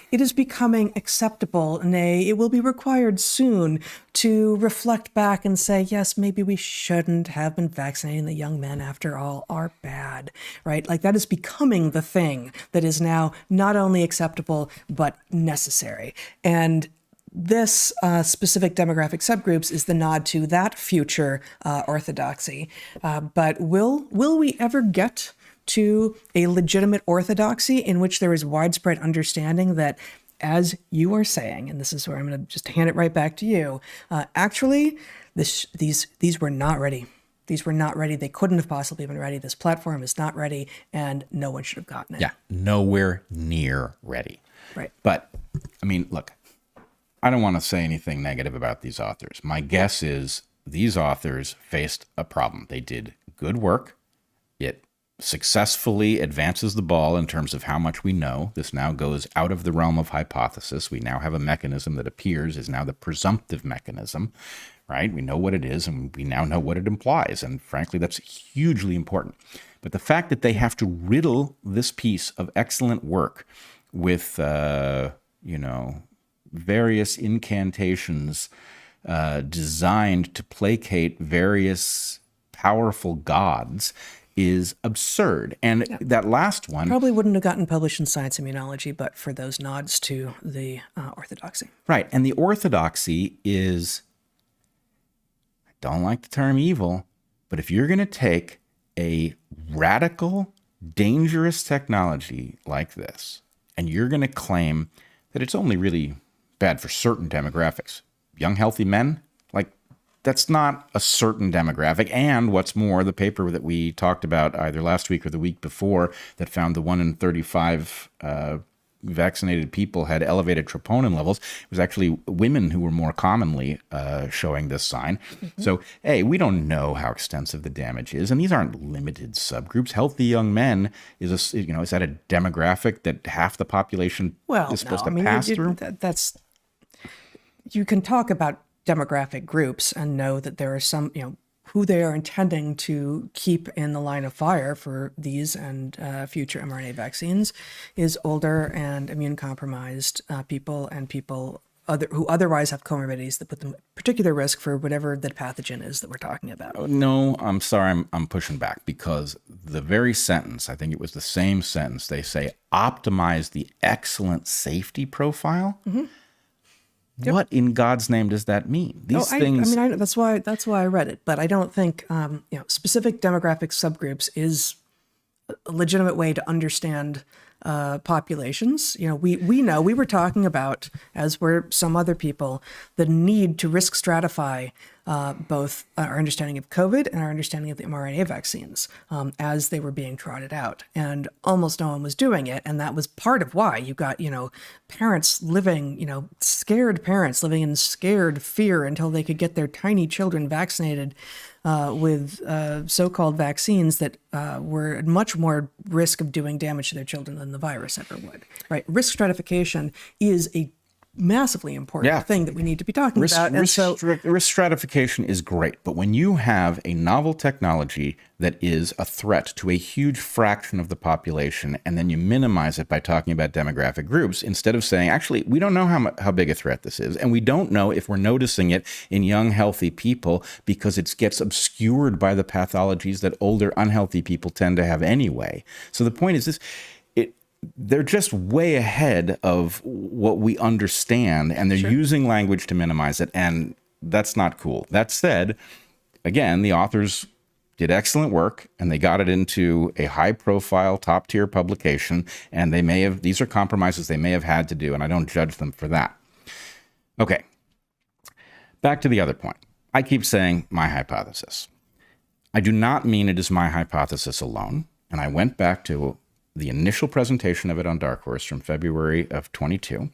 it is becoming acceptable, nay, it will be required soon to reflect back and say, yes, maybe we shouldn't have been vaccinating the young men after all are bad, right? Like that is becoming the thing that is now not only acceptable, but necessary. And this specific demographic subgroups is the nod to that future orthodoxy. But will we ever get to a legitimate orthodoxy in which there is widespread understanding that, as you are saying, and this is where I'm going to just hand it right back to you, actually, these were not ready. These were not ready. They couldn't have possibly been ready. This platform is not ready, and no one should have gotten it. Yeah, nowhere near ready. Right. But, I mean, look, I don't want to say anything negative about these authors. My guess is these authors faced a problem. They did good work. It successfully advances the ball in terms of how much we know. This now goes out of the realm of hypothesis. We now have a mechanism that appears is now the presumptive mechanism, right? We know what it is, and we now know what it implies. And frankly, that's hugely important. But the fact that they have to riddle this piece of excellent work with, various incantations designed to placate various powerful gods is absurd. And that last one probably wouldn't have gotten published in Science Immunology, but for those nods to the orthodoxy. Right. And the orthodoxy is, I don't like the term evil, but if you're going to take a radical dangerous technology like this, and you're going to claim that it's only really bad for certain demographics, young, healthy men, like that's not a certain demographic. And what's more, the paper that we talked about either last week or the week before that found the 1 in 35 vaccinated people had elevated troponin levels. It was actually women who were more commonly showing this sign. Mm-hmm. So, A, we don't know how extensive the damage is, and these aren't limited subgroups. Healthy young men is that a demographic that half the population is supposed to pass through? You can talk about demographic groups and know that there are some, who they are intending to keep in the line of fire for these and future mRNA vaccines is older and immune-compromised people and people who otherwise have comorbidities that put them at particular risk for whatever the pathogen is that we're talking about. No, I'm sorry, I'm pushing back, because the very sentence, I think it was the same sentence, they say optimize the excellent safety profile. Mm-hmm. Yep. What in God's name does that mean? These things. I mean, that's why I read it, but I don't think specific demographic subgroups is a legitimate way to understand populations. We know we were talking about, as were some other people, the need to risk stratify both our understanding of COVID and our understanding of the mRNA vaccines as they were being trotted out. And almost no one was doing it. And that was part of why you got, parents living, scared parents living in scared fear until they could get their tiny children vaccinated with so-called vaccines that were at much more risk of doing damage to their children than the virus ever would. Right? Risk stratification is a massively important thing that we need to be talking about. And risk stratification is great, but when you have a novel technology that is a threat to a huge fraction of the population, and then you minimize it by talking about demographic groups, instead of saying, actually, we don't know how big a threat this is, and we don't know if we're noticing it in young, healthy people because it gets obscured by the pathologies that older, unhealthy people tend to have anyway. So the point is this. They're just way ahead of what we understand, and they're using language to minimize it, and that's not cool. That said, again, the authors did excellent work, and they got it into a high-profile, top-tier publication, and these are compromises they may have had to do, and I don't judge them for that. Okay, back to the other point. I keep saying my hypothesis. I do not mean it is my hypothesis alone, and I went back to the initial presentation of it on DarkHorse from February of 22.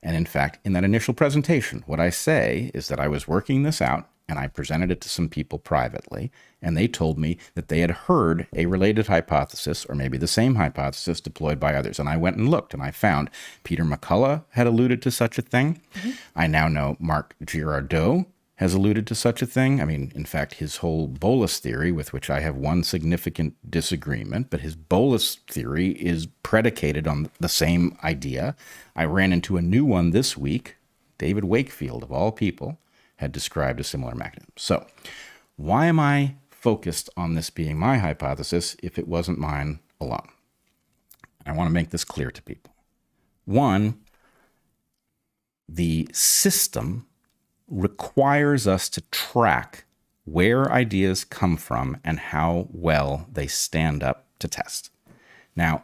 And in fact, in that initial presentation, what I say is that I was working this out and I presented it to some people privately, and they told me that they had heard a related hypothesis, or maybe the same hypothesis, deployed by others. And I went and looked, and I found Peter McCullough had alluded to such a thing. Mm-hmm. I now know Mark Girardeau has alluded to such a thing. I mean, in fact, his whole bolus theory, with which I have one significant disagreement, but his bolus theory is predicated on the same idea. I ran into a new one this week. David Wakefield, of all people, had described a similar mechanism. So why am I focused on this being my hypothesis if it wasn't mine alone? I want to make this clear to people. One, the system requires us to track where ideas come from and how well they stand up to test. Now,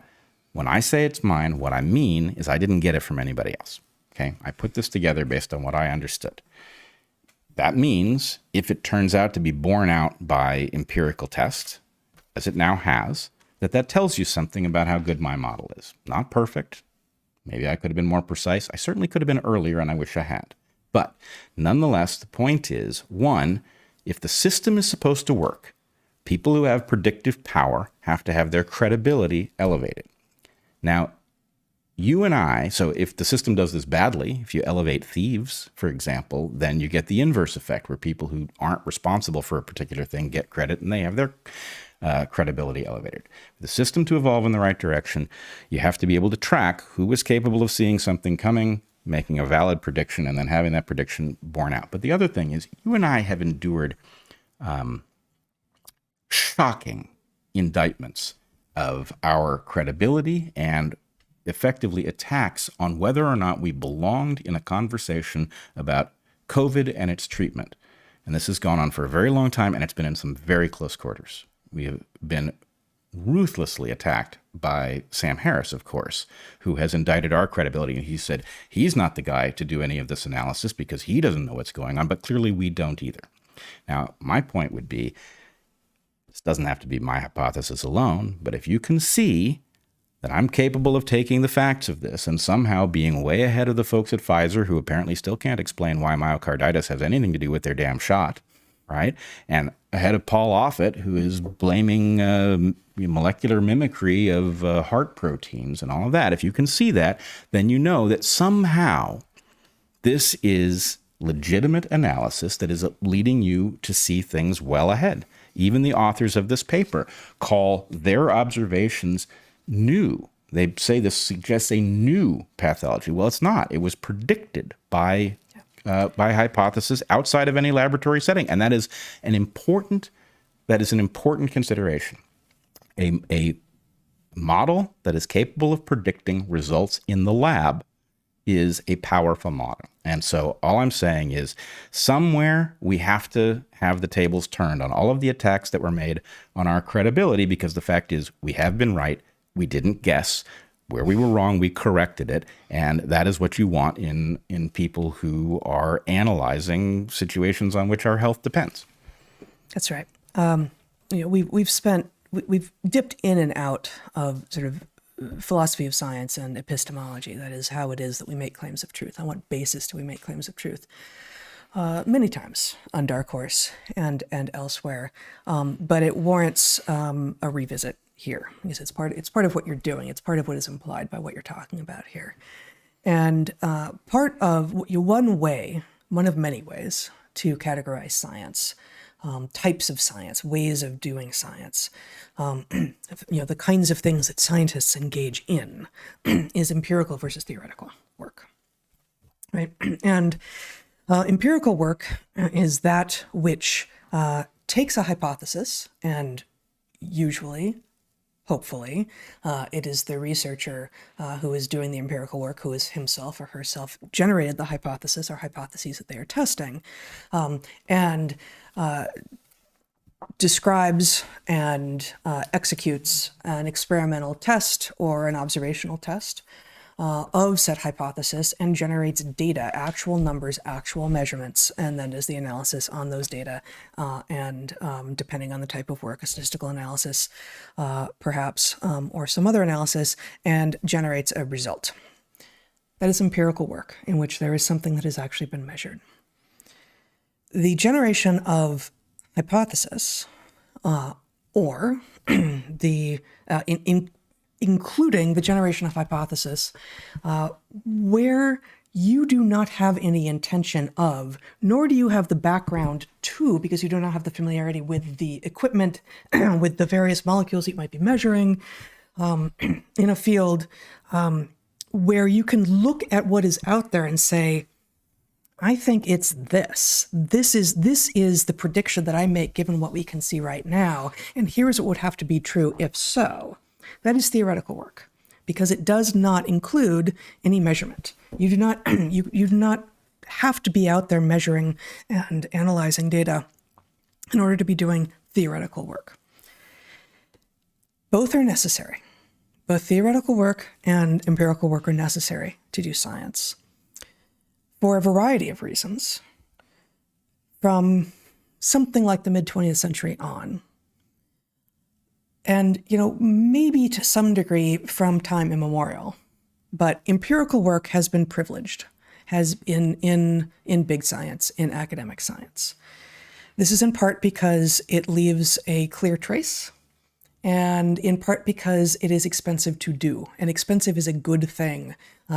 when I say it's mine, what I mean is I didn't get it from anybody else. Okay? I put this together based on what I understood. That means if it turns out to be borne out by empirical tests, as it now has, that tells you something about how good my model is. Not perfect. Maybe I could have been more precise. I certainly could have been earlier, and I wish I had. But nonetheless, the point is, one, if the system is supposed to work, people who have predictive power have to have their credibility elevated. Now, you and I, so if the system does this badly, if you elevate thieves, for example, then you get the inverse effect where people who aren't responsible for a particular thing get credit and they have their credibility elevated. For the system to evolve in the right direction, you have to be able to track who is capable of seeing something coming, making a valid prediction, and then having that prediction borne out. But the other thing is, you and I have endured shocking indictments of our credibility and effectively attacks on whether or not we belonged in a conversation about COVID and its treatment. And this has gone on for a very long time, and it's been in some very close quarters. We have been ruthlessly attacked by Sam Harris, of course, who has indicted our credibility. And he said he's not the guy to do any of this analysis because he doesn't know what's going on, but clearly we don't either. Now, my point would be, this doesn't have to be my hypothesis alone, but if you can see that I'm capable of taking the facts of this and somehow being way ahead of the folks at Pfizer, who apparently still can't explain why myocarditis has anything to do with their damn shot, right? And ahead of Paul Offit, who is blaming molecular mimicry of heart proteins and all of that. If you can see that, then you know that somehow this is legitimate analysis that is leading you to see things well ahead. Even the authors of this paper call their observations new. They say this suggests a new pathology. Well, it's not. It was predicted by hypothesis outside of any laboratory setting, and that is an important consideration. A model that is capable of predicting results in the lab is a powerful model. And so all I'm saying is somewhere we have to have the tables turned on all of the attacks that were made on our credibility, because the fact is we have been right. We didn't guess. Where we were wrong, we corrected it. And that is what you want in people who are analyzing situations on which our health depends. That's right. We've dipped in and out of sort of philosophy of science and epistemology. That is how it is that we make claims of truth. On what basis do we make claims of truth? Many times on DarkHorse and elsewhere, but it warrants a revisit here, because it's part of what you're doing. It's part of what is implied by what you're talking about here. And part of one of many ways to categorize science, types of science, ways of doing science, the kinds of things that scientists engage in is empirical versus theoretical work, right? And empirical work is that which takes a hypothesis, and usually, hopefully, it is the researcher who is doing the empirical work who is himself or herself generated the hypothesis or hypotheses that they are testing, and describes and executes an experimental test or an observational test of said hypothesis and generates data, actual numbers, actual measurements, and then does the analysis on those data, and depending on the type of work, a statistical analysis perhaps, or some other analysis, and generates a result. That is empirical work in which there is something that has actually been measured. The generation of hypothesis, or including the generation of hypothesis, where you do not have any intention of, nor do you have the background to, because you do not have the familiarity with the equipment, with the various molecules you might be measuring in a field, where you can look at what is out there and say, I think it's this. This is the prediction that I make given what we can see right now, and here's what would have to be true if so. That is theoretical work, because it does not include any measurement. You do not you do not have to be out there measuring and analyzing data in order to be doing theoretical work. Both are necessary. Both theoretical work and empirical work are necessary to do science, for a variety of reasons, from something like the mid-20th century on. And, maybe to some degree from time immemorial, but empirical work has been privileged, has in big science, in academic science. This is in part because it leaves a clear trace, and in part because it is expensive to do. And expensive is a good thing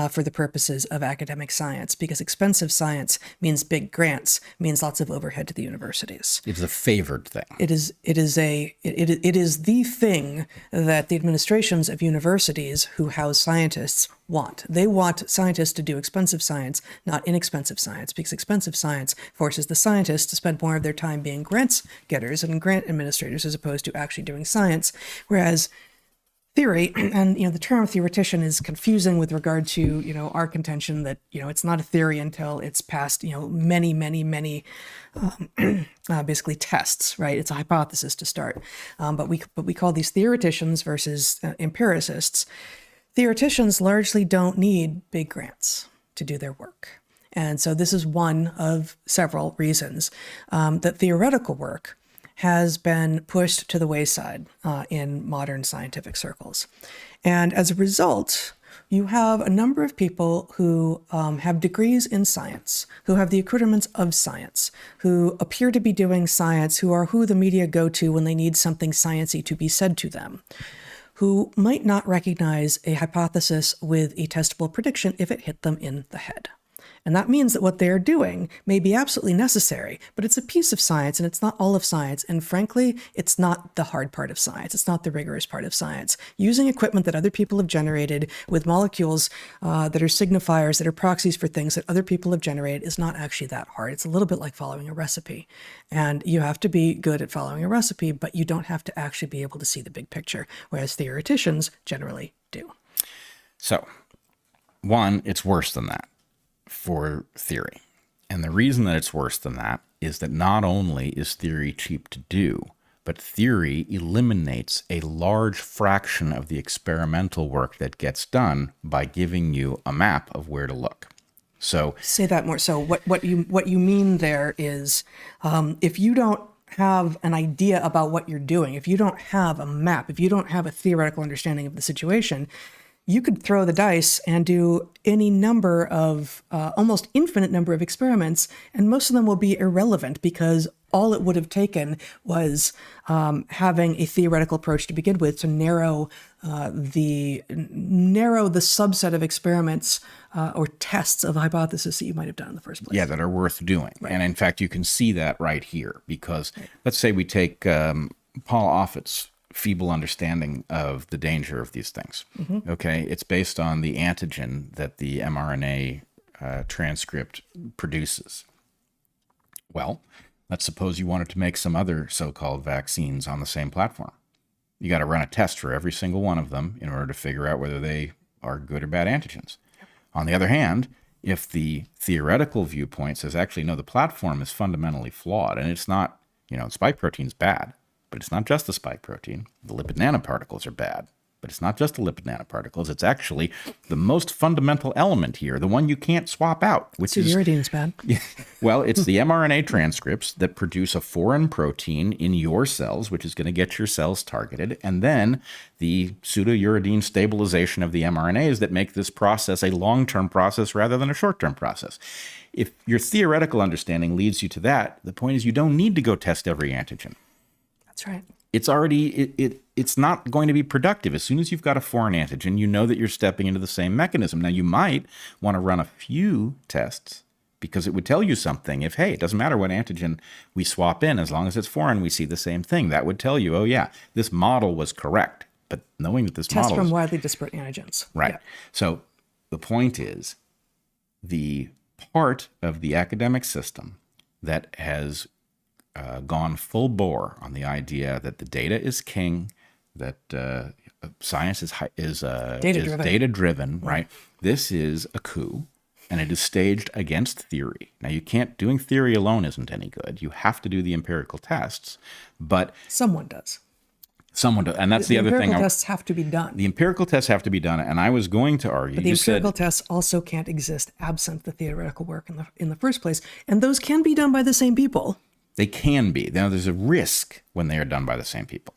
for the purposes of academic science, because expensive science means big grants, means lots of overhead to the universities. It's a favored thing. It is the thing that the administrations of universities who house scientists want. They want scientists to do expensive science, not inexpensive science, because expensive science forces the scientists to spend more of their time being grants getters and grant administrators as opposed to actually doing science, whereas theory, and the term theoretician is confusing with regard to our contention that it's not a theory until it's passed many basically tests, right? It's a hypothesis to start, but we call these theoreticians versus empiricists. Theoreticians largely don't need big grants to do their work, and so this is one of several reasons that theoretical work has been pushed to the wayside in modern scientific circles. And as a result, you have a number of people who have degrees in science, who have the accoutrements of science, who appear to be doing science, who are who the media go to when they need something sciencey to be said to them, who might not recognize a hypothesis with a testable prediction if it hit them in the head. And that means that what they're doing may be absolutely necessary, but it's a piece of science and it's not all of science. And frankly, it's not the hard part of science. It's not the rigorous part of science. Using equipment that other people have generated with molecules that are signifiers, that are proxies for things that other people have generated is not actually that hard. It's a little bit like following a recipe. And you have to be good at following a recipe, but you don't have to actually be able to see the big picture, whereas theoreticians generally do. So, one, it's worse than that for theory. And the reason that it's worse than that is that not only is theory cheap to do, but theory eliminates a large fraction of the experimental work that gets done by giving you a map of where to look. So say that more. So what you mean there is if you don't have an idea about what you're doing, if you don't have a map, if you don't have a theoretical understanding of the situation, you could throw the dice and do any number of, almost infinite number of experiments, and most of them will be irrelevant because all it would have taken was having a theoretical approach to begin with to narrow the subset of experiments or tests of hypothesis that you might have done in the first place. Yeah, that are worth doing. Right. And in fact, you can see that right here because let's say we take Paul Offit's feeble understanding of the danger of these things. Mm-hmm. Okay, it's based on the antigen that the mRNA transcript produces. Well, let's suppose you wanted to make some other so-called vaccines on the same platform. You got to run a test for every single one of them in order to figure out whether they are good or bad antigens. Yep. On the other hand, if the theoretical viewpoint says, actually, no, the platform is fundamentally flawed and it's not, spike protein's bad, but it's not just the spike protein. The lipid nanoparticles are bad, but it's not just the lipid nanoparticles. It's actually the most fundamental element here, the one you can't swap out, which is uridine's bad. Well, it's the mRNA transcripts that produce a foreign protein in your cells, which is going to get your cells targeted, and then the pseudouridine stabilization of the mRNAs that make this process a long-term process rather than a short-term process. If your theoretical understanding leads you to that, the point is you don't need to go test every antigen. That's right. It's already, it's not going to be productive. As soon as you've got a foreign antigen, you know that you're stepping into the same mechanism. Now, you might want to run a few tests because it would tell you something. If, hey, it doesn't matter what antigen we swap in, as long as it's foreign, we see the same thing. That would tell you, oh, yeah, this model was correct. But knowing that this model test from widely disparate antigens. Right. Yeah. So the point is the part of the academic system that has gone full bore on the idea that the data is king, that science is data driven, right? This is a coup, and it is staged against theory. Now, doing theory alone isn't any good. You have to do the empirical tests, but someone does. And that's the other thing. The empirical tests have to be done. The empirical tests have to be done, and I was going to argue. But the empirical tests also can't exist absent the theoretical work in the first place, and those can be done by the same people. They can be. Now, there's a risk when they are done by the same people.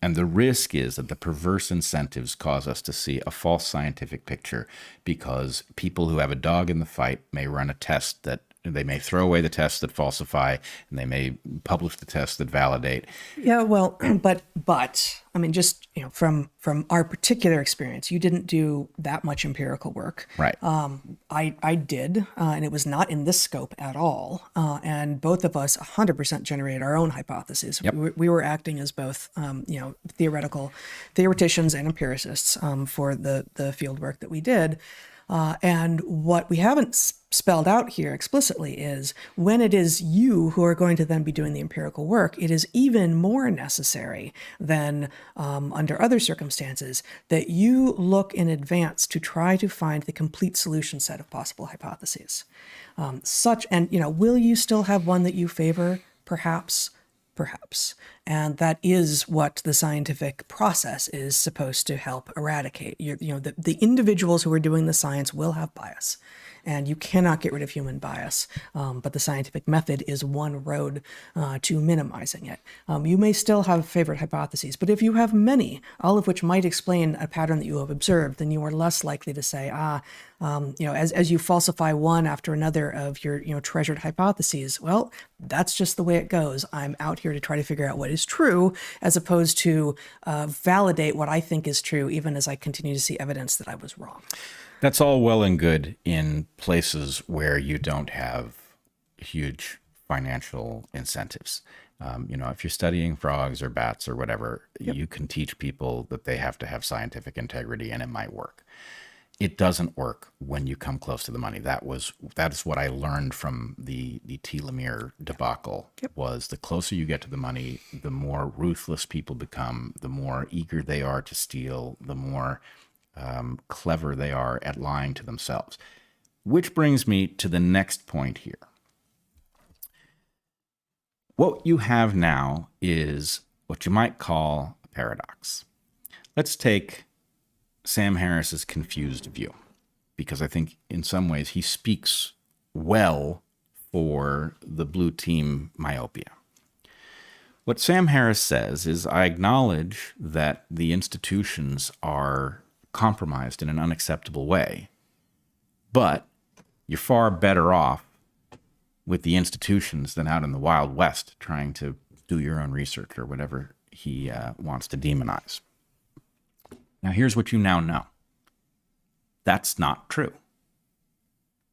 And the risk is that the perverse incentives cause us to see a false scientific picture because people who have a dog in the fight may run a test that they may throw away the tests that falsify, and they may publish the tests that validate. Yeah, well, but I mean, just from our particular experience, you didn't do that much empirical work, right? I did, and it was not in this scope at all. And both of us 100% generated our own hypotheses. Yep. We were acting as both, theoreticians and empiricists for the field work that we did. And what we haven't spelled out here explicitly is when it is you who are going to then be doing the empirical work, it is even more necessary than under other circumstances that you look in advance to try to find the complete solution set of possible hypotheses. Will you still have one that you favor? Perhaps. And that is what the scientific process is supposed to help eradicate. The individuals who are doing the science will have bias, and you cannot get rid of human bias. But the scientific method is one road to minimizing it. You may still have favorite hypotheses, but if you have many, all of which might explain a pattern that you have observed, then you are less likely to say, as you falsify one after another of your treasured hypotheses, well, that's just the way it goes. I'm out here to try to figure out what is true, as opposed to validate what I think is true, even as I continue to see evidence that I was wrong. That's all well and good in places where you don't have huge financial incentives. If you're studying frogs or bats or whatever, you can teach people that they have to have scientific integrity, and it might work. It doesn't work when you come close to the money. That is what I learned from the telomere debacle. Was the closer you get to the money, the more ruthless people become, the more eager they are to steal, the more clever they are at lying to themselves. Which brings me to the next point here. What you have now is what you might call a paradox. Let's take Sam Harris's confused view, because I think in some ways he speaks well for the blue team myopia. What Sam Harris says is, I acknowledge that the institutions are compromised in an unacceptable way, but you're far better off with the institutions than out in the Wild West trying to do your own research or whatever he wants to demonize. Now, here's what you now know. That's not true.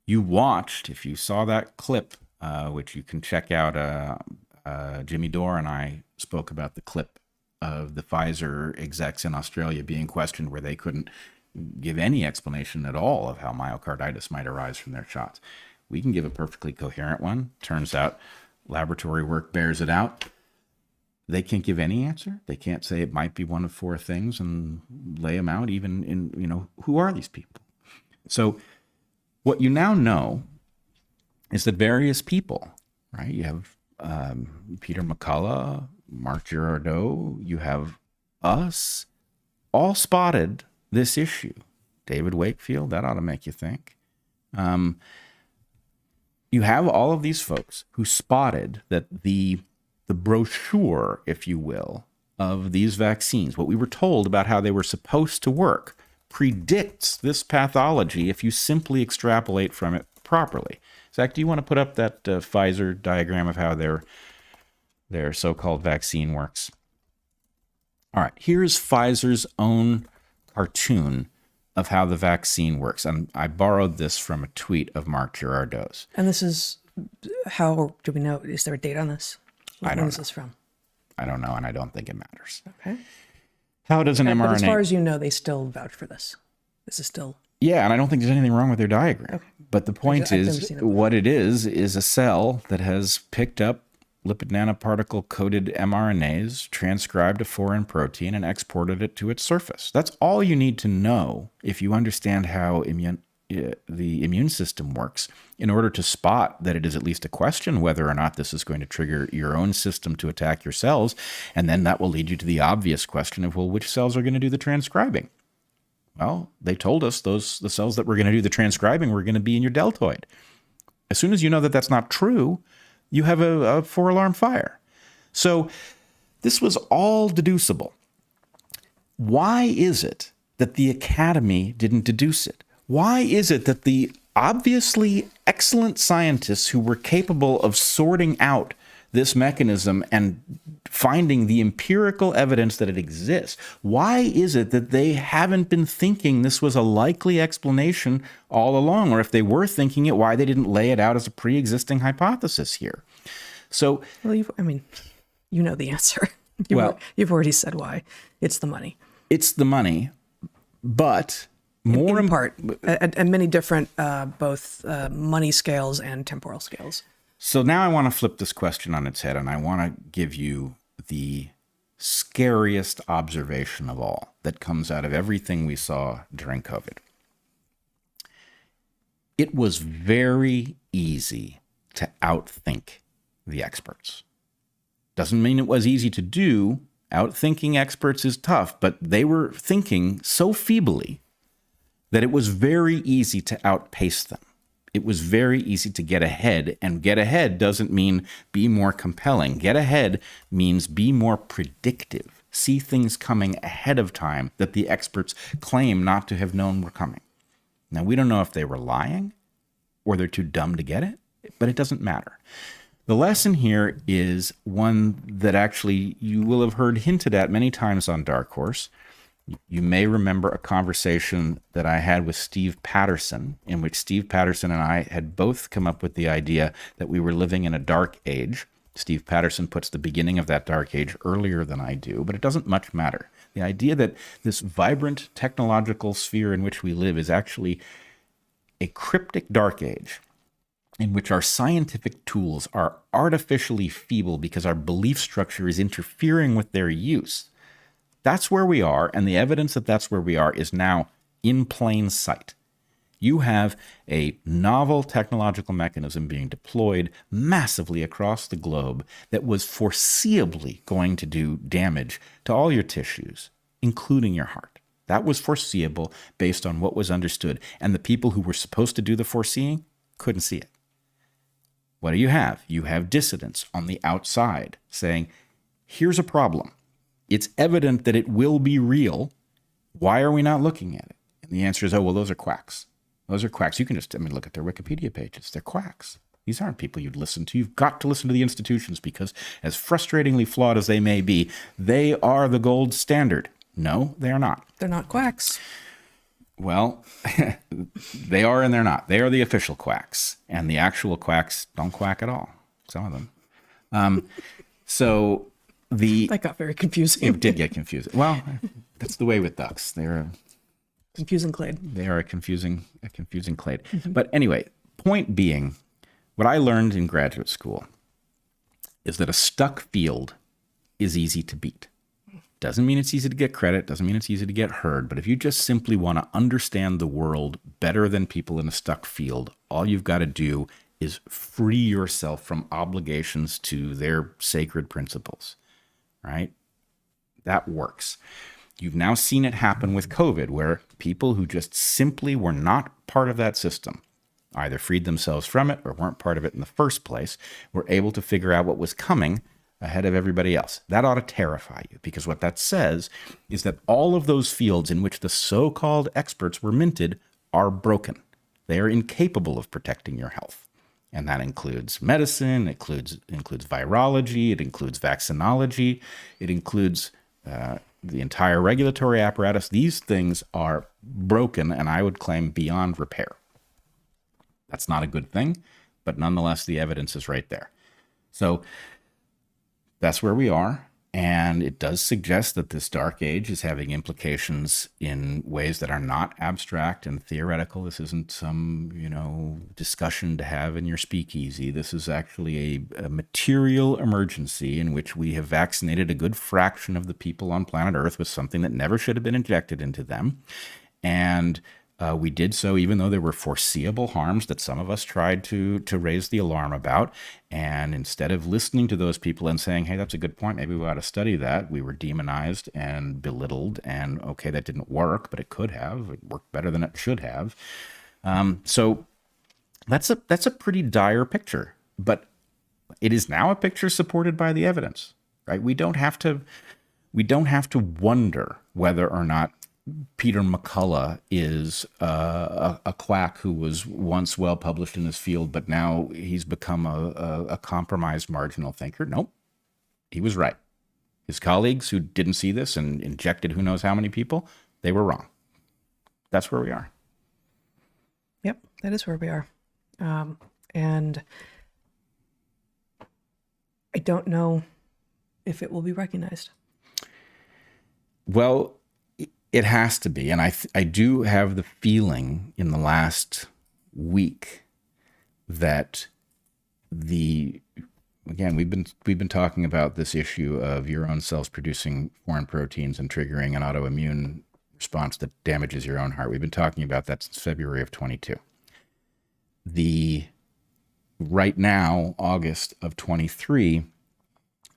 You watched, if you saw that clip, which you can check out, Jimmy Dore and I spoke about the clip of the Pfizer execs in Australia being questioned where they couldn't give any explanation at all of how myocarditis might arise from their shots. We can give a perfectly coherent one. Turns out laboratory work bears it out. They can't give any answer. They can't say it might be one of four things and lay them out even in, who are these people? So what you now know is that various people, right? You have Peter McCullough, Mark Girardeau, you have us, all spotted this issue. David Wakefield, that ought to make you think. You have all of these folks who spotted that the brochure, if you will, of these vaccines, what we were told about how they were supposed to work, predicts this pathology if you simply extrapolate from it properly. Zach, do you want to put up that Pfizer diagram of how their so-called vaccine works? All right, here's Pfizer's own cartoon of how the vaccine works. And I borrowed this from a tweet of Mark Girardeau's. And this is, how do we know? Is there a date on this? I don't know. When is this from? I don't know, and I don't think it matters. Okay. How does an mRNA... But as far as you know, they still vouch for this. This is still... Yeah, and I don't think there's anything wrong with their diagram. Okay. But the point is, what it is a cell that has picked up lipid nanoparticle-coated mRNAs, transcribed a foreign protein, and exported it to its surface. That's all you need to know if you understand how the immune system works in order to spot that it is at least a question whether or not this is going to trigger your own system to attack your cells. And then that will lead you to the obvious question of, well, which cells are going to do the transcribing? Well, they told us the cells that were going to do the transcribing were going to be in your deltoid. As soon as you know that that's not true, you have a four-alarm fire. So this was all deducible. Why is it that the Academy didn't deduce it? Why is it that the obviously excellent scientists who were capable of sorting out this mechanism and finding the empirical evidence that it exists, why is it that they haven't been thinking this was a likely explanation all along? Or if they were thinking it, why they didn't lay it out as a pre-existing hypothesis here? So, well, you know the answer. You've already said why. It's the money. It's the money, but More in part, at many different both money scales and temporal scales. So now I want to flip this question on its head, and I want to give you the scariest observation of all that comes out of everything we saw during COVID. It was very easy to outthink the experts. Doesn't mean it was easy to do. Outthinking experts is tough, but they were thinking so feebly that it was very easy to outpace them. It was very easy to get ahead, and get ahead doesn't mean be more compelling. Get ahead means be more predictive. See things coming ahead of time that the experts claim not to have known were coming. Now, we don't know if they were lying or they're too dumb to get it, but it doesn't matter. The lesson here is one that actually you will have heard hinted at many times on DarkHorse. You may remember a conversation that I had with Steve Patterson, in which Steve Patterson and I had both come up with the idea that we were living in a dark age. Steve Patterson puts the beginning of that dark age earlier than I do, but it doesn't much matter. The idea that this vibrant technological sphere in which we live is actually a cryptic dark age in which our scientific tools are artificially feeble because our belief structure is interfering with their use. That's where we are, and the evidence that that's where we are is now in plain sight. You have a novel technological mechanism being deployed massively across the globe that was foreseeably going to do damage to all your tissues, including your heart. That was foreseeable based on what was understood, and the people who were supposed to do the foreseeing couldn't see it. What do? You have dissidents on the outside saying, here's a problem. It's evident that it will be real. Why are we not looking at it? And the answer is, oh, well, those are quacks. Those are quacks. You can just, look at their Wikipedia pages. They're quacks. These aren't people you'd listen to. You've got to listen to the institutions because, as frustratingly flawed as they may be, they are the gold standard. No, they are not. They're not quacks. Well, they are and they're not. They are the official quacks. And the actual quacks don't quack at all. Some of them. That got very confusing. It did get confusing. Well, that's the way with ducks. They're confusing clade. They are a confusing clade. Mm-hmm. But anyway, point being, what I learned in graduate school is that a stuck field is easy to beat. Doesn't mean it's easy to get credit, doesn't mean it's easy to get heard, but if you just simply want to understand the world better than people in a stuck field, all you've got to do is free yourself from obligations to their sacred principles, right? That works. You've now seen it happen with COVID, where people who just simply were not part of that system, either freed themselves from it or weren't part of it in the first place, were able to figure out what was coming ahead of everybody else. That ought to terrify you, because what that says is that all of those fields in which the so-called experts were minted are broken. They are incapable of protecting your health. And that includes medicine, it includes virology, it includes vaccinology, it includes the entire regulatory apparatus. These things are broken, and I would claim beyond repair. That's not a good thing, but nonetheless, the evidence is right there. So that's where we are, and it does suggest that this dark age is having implications in ways that are not abstract and theoretical. This isn't some, discussion to have in your speakeasy. This is actually a material emergency in which we have vaccinated a good fraction of the people on planet Earth with something that never should have been injected into them. And we did so even though there were foreseeable harms that some of us tried to raise the alarm about. And instead of listening to those people and saying, hey, that's a good point, maybe we ought to study that, we were demonized and belittled. And okay, that didn't work, but it could have. It worked better than it should have. So that's a pretty dire picture. But it is now a picture supported by the evidence, right? We don't have to wonder whether or not Peter McCullough is a quack who was once well published in his field, but now he's become a compromised marginal thinker. Nope, he was right. His colleagues who didn't see this and injected who knows how many people, they were wrong. That's where we are. Yep, that is where we are. And I don't know if it will be recognized. Well, It has to be. And I do have the feeling in the last week that again, we've been talking about this issue of your own cells producing foreign proteins and triggering an autoimmune response that damages your own heart. We've been talking about that since February of 22. Right now, August of 23,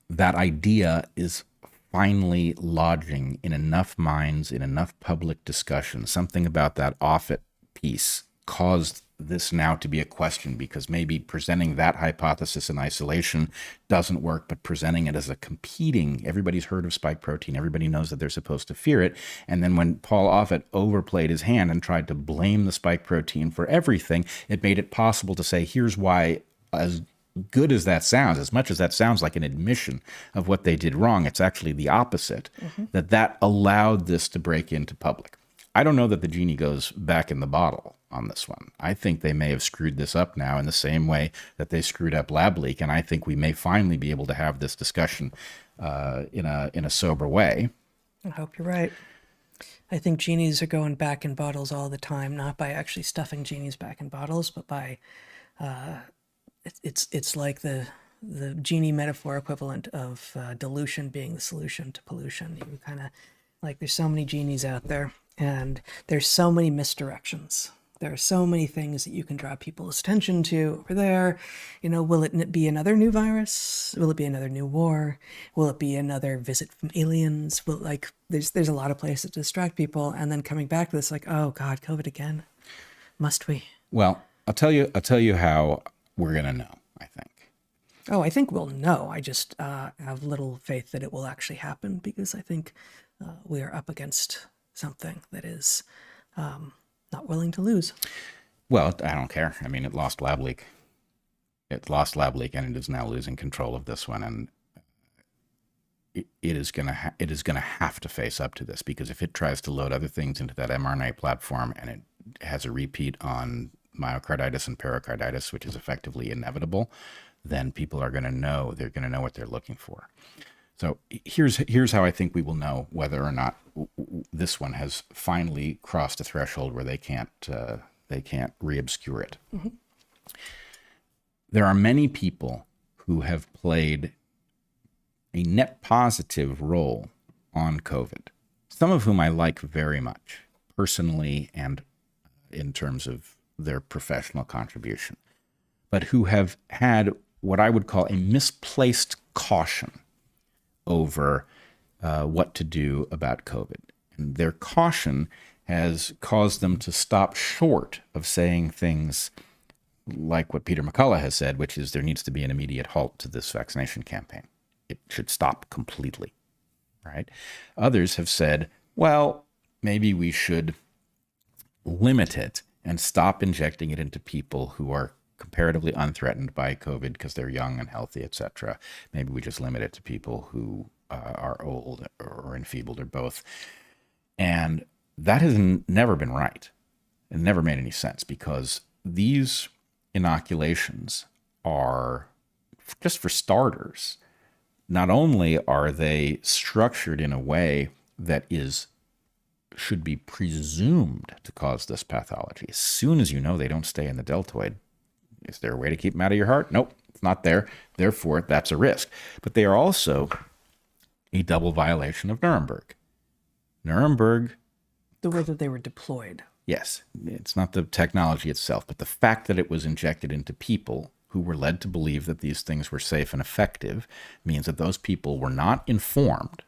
that idea is finally lodging in enough minds, in enough public discussion. Something about that Offit piece caused this now to be a question, because maybe presenting that hypothesis in isolation doesn't work, but presenting it as a competing, everybody's heard of spike protein, everybody knows that they're supposed to fear it. And then when Paul Offit overplayed his hand and tried to blame the spike protein for everything, it made it possible to say, here's why, as good as that sounds, as much as that sounds like an admission of what they did wrong, it's actually the opposite, that allowed this to break into public. I don't know that the genie goes back in the bottle on this one. I think they may have screwed this up now in the same way that they screwed up lab leak, and I think we may finally be able to have this discussion in a sober way. I hope you're right. I think genies are going back in bottles all the time, not by actually stuffing genies back in bottles, but by it's like the genie metaphor equivalent of dilution being the solution to pollution. You kind of like, there's so many genies out there, and there's so many misdirections. There are so many things that you can draw people's attention to over there. Will it be another new virus? Will it be another new war? Will it be another visit from aliens? There's a lot of places to distract people, and then coming back to this, like, oh God, COVID again. Must we? Well, I'll tell you how we're gonna know, I think. Oh, I think we'll know. I just have little faith that it will actually happen, because I think we are up against something that is not willing to lose. Well, I don't care. I mean, it lost lab leak. It lost lab leak, and it is now losing control of this one. And it is gonna have to face up to this, because if it tries to load other things into that mRNA platform, and it has a repeat on myocarditis and pericarditis, which is effectively inevitable, then people are going to know. They're going to know what they're looking for. So here's how I think we will know whether or not this one has finally crossed a threshold where they can't re-obscure it. Mm-hmm. There are many people who have played a net positive role on COVID, some of whom I like very much personally and in terms of their professional contribution, but who have had what I would call a misplaced caution over what to do about COVID. And their caution has caused them to stop short of saying things like what Peter McCullough has said, which is there needs to be an immediate halt to this vaccination campaign. It should stop completely, right? Others have said, well, maybe we should limit it and stop injecting it into people who are comparatively unthreatened by COVID because they're young and healthy, etc. Maybe we just limit it to people who are old or enfeebled or both. And that has never been right. It never made any sense, because these inoculations are, just for starters, not only are they structured in a way that should be presumed to cause this pathology. As soon as you know they don't stay in the deltoid, is there a way to keep them out of your heart? Nope, it's not there. Therefore, that's a risk. But they are also a double violation of Nuremberg. Nuremberg... The way that they were deployed. Yes, it's not the technology itself, but the fact that it was injected into people who were led to believe that these things were safe and effective means that those people were not informed.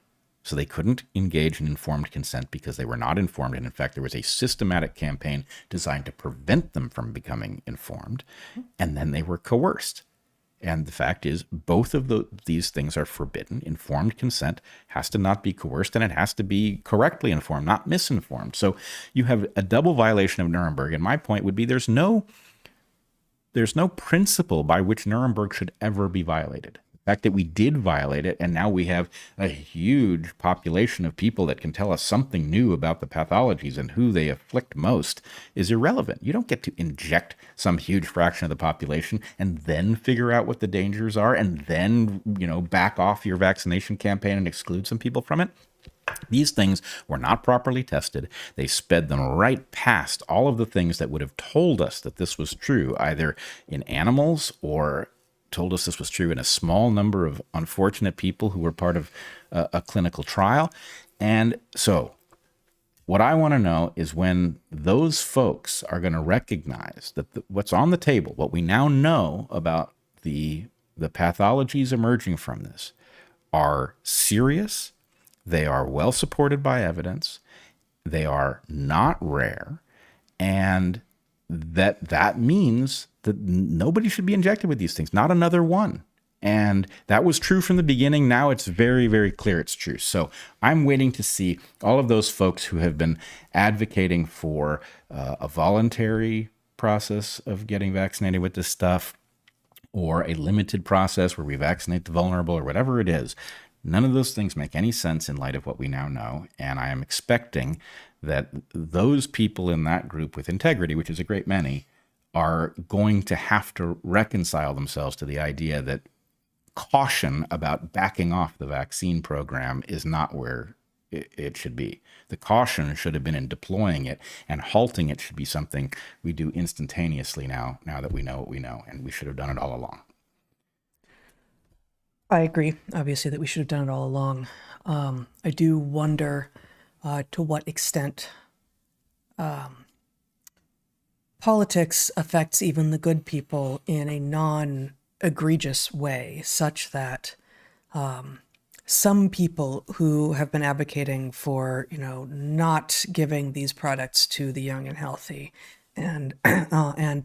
So they couldn't engage in informed consent because they were not informed. And in fact, there was a systematic campaign designed to prevent them from becoming informed. And then they were coerced. And the fact is, both of these things are forbidden. Informed consent has to not be coerced, and it has to be correctly informed, not misinformed. So you have a double violation of Nuremberg. And my point would be there's no principle by which Nuremberg should ever be violated. The fact that we did violate it, and now we have a huge population of people that can tell us something new about the pathologies and who they afflict most, is irrelevant. You don't get to inject some huge fraction of the population and then figure out what the dangers are and then, back off your vaccination campaign and exclude some people from it. These things were not properly tested. They sped them right past all of the things that would have told us that this was true, either in animals or told us this was true in a small number of unfortunate people who were part of a clinical trial. And so what I want to know is when those folks are going to recognize that what's on the table, what we now know about the pathologies emerging from this, are serious. They are well supported by evidence. They are not rare. And that means that nobody should be injected with these things, not another one. And that was true from the beginning. Now it's very, very clear it's true. So I'm waiting to see all of those folks who have been advocating for a voluntary process of getting vaccinated with this stuff, or a limited process where we vaccinate the vulnerable, or whatever it is. None of those things make any sense in light of what we now know, and I am expecting that those people in that group with integrity, which is a great many, are going to have to reconcile themselves to the idea that caution about backing off the vaccine program is not where it should be. The caution should have been in deploying it, and halting it should be something we do instantaneously now that we know what we know, and we should have done it all along. I agree, obviously, that we should have done it all along. I do wonder to what extent politics affects even the good people in a non-egregious way, such that some people who have been advocating for, not giving these products to the young and healthy, and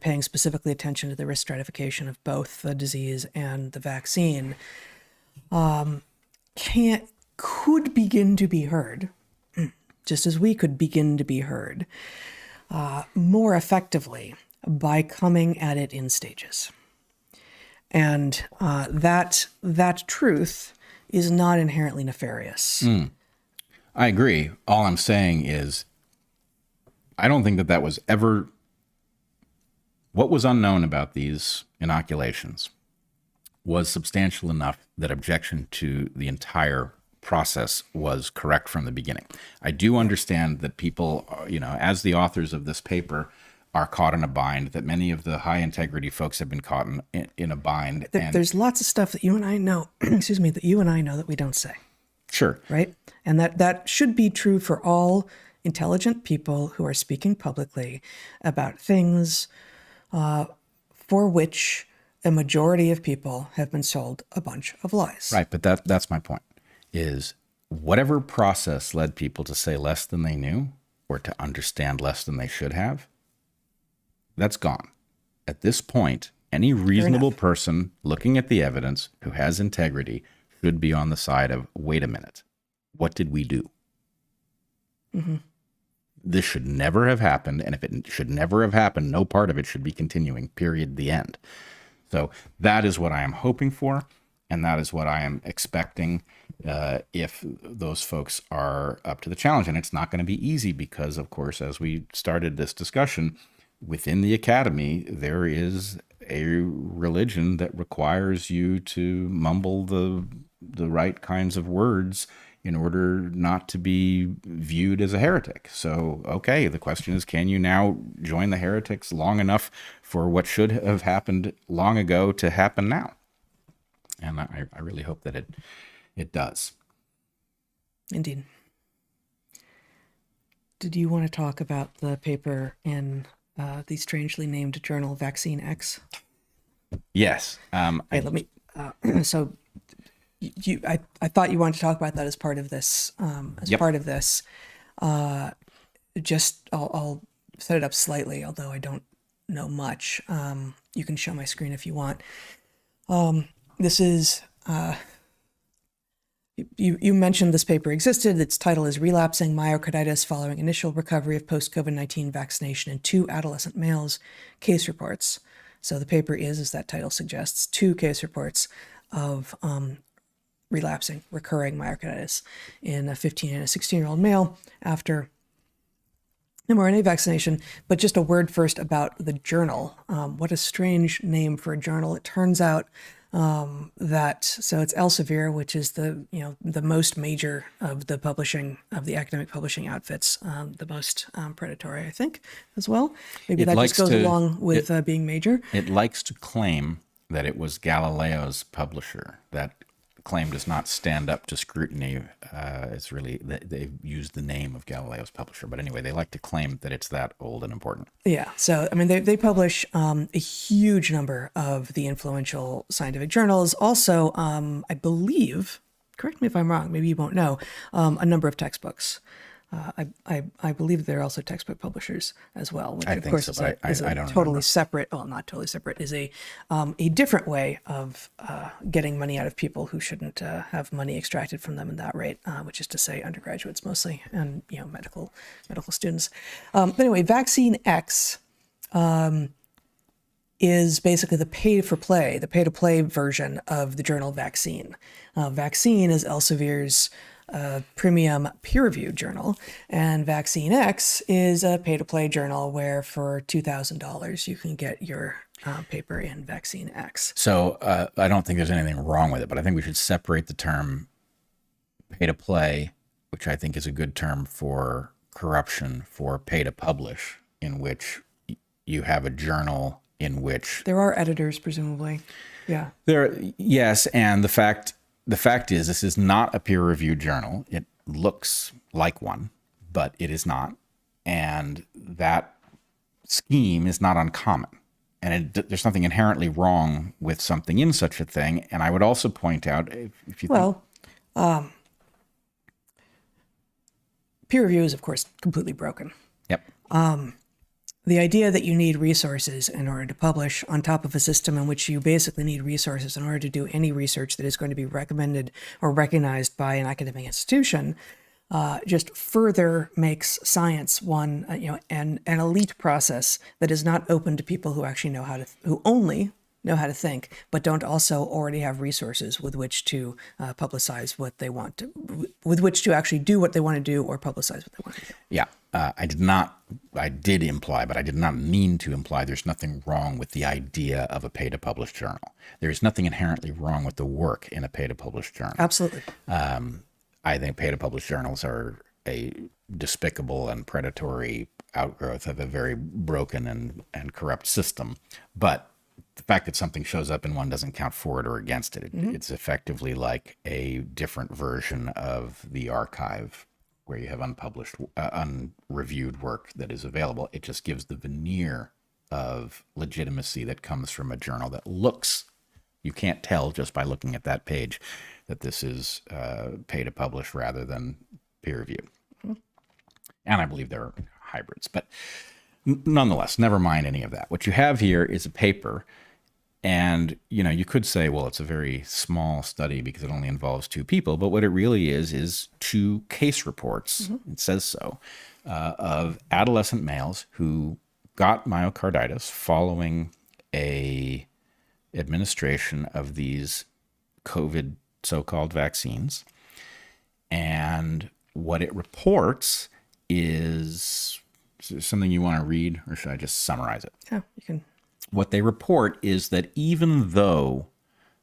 paying specifically attention to the risk stratification of both the disease and the vaccine, could begin to be heard, just as we could begin to be heard, more effectively by coming at it in stages. And that truth is not inherently nefarious. I agree. All I'm saying is, I don't think that was ever what was unknown about these inoculations was substantial enough that objection to the entire process was correct from the beginning. I do understand that people, as the authors of this paper, are caught in a bind, that many of the high integrity folks have been caught in a bind. There's lots of stuff that you and I know, that you and I know that we don't say. Sure. Right? And that should be true for all intelligent people who are speaking publicly about things for which a majority of people have been sold a bunch of lies. Right, but that's my point, is whatever process led people to say less than they knew or to understand less than they should have, that's gone. At this point, any reasonable person looking at the evidence who has integrity should be on the side of, wait a minute, what did we do? Mm-hmm. This should never have happened, and if it should never have happened, no part of it should be continuing, period, the end. So that is what I am hoping for, and that is what I am expecting if those folks are up to the challenge. And it's not going to be easy because, of course, as we started this discussion, within the academy, there is a religion that requires you to mumble the right kinds of words in order not to be viewed as a heretic. So, okay, the question is, can you now join the heretics long enough for what should have happened long ago to happen now? And I really hope that it does. Indeed. Did you want to talk about the paper in the strangely named journal Vaccine X? Yes. Hey, let me. So, I thought you wanted to talk about that as part of this. Part of this, I'll set it up slightly, although I don't know much. You can show my screen if you want. This is. You mentioned this paper existed. Its title is Relapsing Myocarditis Following Initial Recovery of Post-COVID-19 Vaccination in 2 Adolescent Males Case Reports. So the paper is, as that title suggests, 2 case reports of relapsing, recurring myocarditis in a 15 and a 16-year-old male after mRNA vaccination. But just a word first about the journal. What a strange name for a journal. It turns out So it's Elsevier, which is the most major of the academic publishing outfits, the most predatory, I think, as well. Maybe that just goes along with being major. It likes to claim that it was Galileo's publisher. That claim does not stand up to scrutiny. It's really, they've used the name of Galileo's publisher. But anyway, they like to claim that it's that old and important. Yeah. So, I mean, they publish a huge number of the influential scientific journals. Also, I believe, correct me if I'm wrong, maybe you won't know, a number of textbooks. I believe they're also textbook publishers as well, which of course is a totally separate, well, not totally separate, is a different way of getting money out of people who shouldn't have money extracted from them in that rate, which is to say undergraduates mostly, and medical students. But anyway, Vaccine X is basically the pay-to-play version of the journal Vaccine. Vaccine is Elsevier's premium peer-reviewed journal, and Vaccine X is a pay-to-play journal where for $2,000 you can get your paper in Vaccine X. So I don't think there's anything wrong with it, but I think we should separate the term pay-to-play, which I think is a good term for corruption, for pay-to-publish, in which you have a journal in which there are editors, presumably. Yeah. Yes, and the fact is this is not a peer-reviewed journal. It looks like one, but it is not. And that scheme is not uncommon. And there's something inherently wrong with something in such a thing. And I would also point out, if you peer review is, of course, completely broken. Yep. The idea that you need resources in order to publish on top of a system in which you basically need resources in order to do any research that is going to be recommended or recognized by an academic institution just further makes science an elite process that is not open to people who actually who only know how to think, but don't also already have resources with which to publicize what they want to, with which to actually do what they want to do or publicize what they want to do. Yeah. I did imply, but I did not mean to imply there's nothing wrong with the idea of a pay-to-publish journal. There's nothing inherently wrong with the work in a pay-to-publish journal. Absolutely. I think pay-to-publish journals are a despicable and predatory outgrowth of a very broken and corrupt system. But the fact that something shows up in one doesn't count for it or against it. It's effectively like a different version of the archive, where you have unpublished, unreviewed work that is available. It just gives the veneer of legitimacy that comes from a journal that looks, you can't tell just by looking at that page that this is pay to publish rather than peer reviewed. And I believe there are hybrids, but nonetheless, never mind any of that. What you have here is a paper. And, you could say, well, it's a very small study because it only involves 2 people. But what it really is 2 case reports, it says so, of adolescent males who got myocarditis following a administration of these COVID so-called vaccines. And what it reports is something you want to read, or should I just summarize it? Yeah, you can. What they report is that even though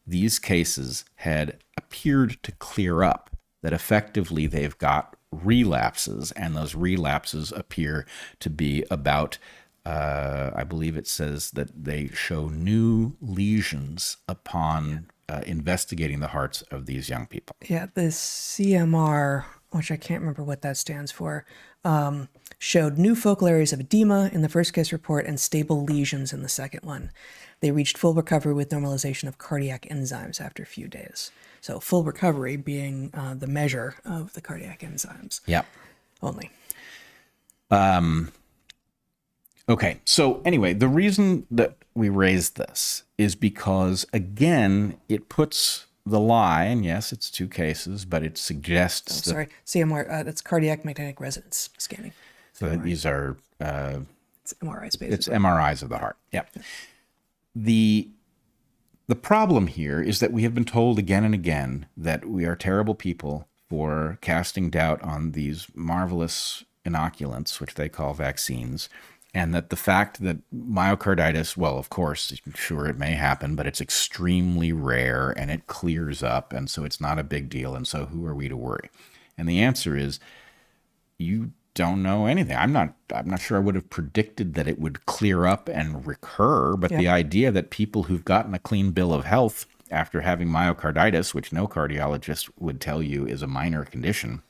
these cases had appeared to clear up, that effectively they've got relapses, and those relapses appear to be about, I believe it says that they show new lesions upon investigating the hearts of these young people. Yeah, the CMR, which I can't remember what that stands for, showed new focal areas of edema in the first case report and stable lesions in the second one. They reached full recovery with normalization of cardiac enzymes after a few days. So full recovery being the measure of the cardiac enzymes. Yeah. Only. Okay. So anyway, the reason that we raised this is because, again, it puts the lie, and yes, it's 2 cases, but it suggests CMR, that's cardiac magnetic resonance scanning. So MRI. These are... it's MRIs, basically. It's MRIs of the heart, yeah. The problem here is that we have been told again and again that we are terrible people for casting doubt on these marvelous inoculants, which they call vaccines, And that the fact that myocarditis, well, of course, sure, it may happen, but it's extremely rare and it clears up. And so it's not a big deal. And so who are we to worry? And the answer is you don't know anything. I'm not sure I would have predicted that it would clear up and recur. But the idea that people who've gotten a clean bill of health after having myocarditis, which no cardiologist would tell you is a minor condition,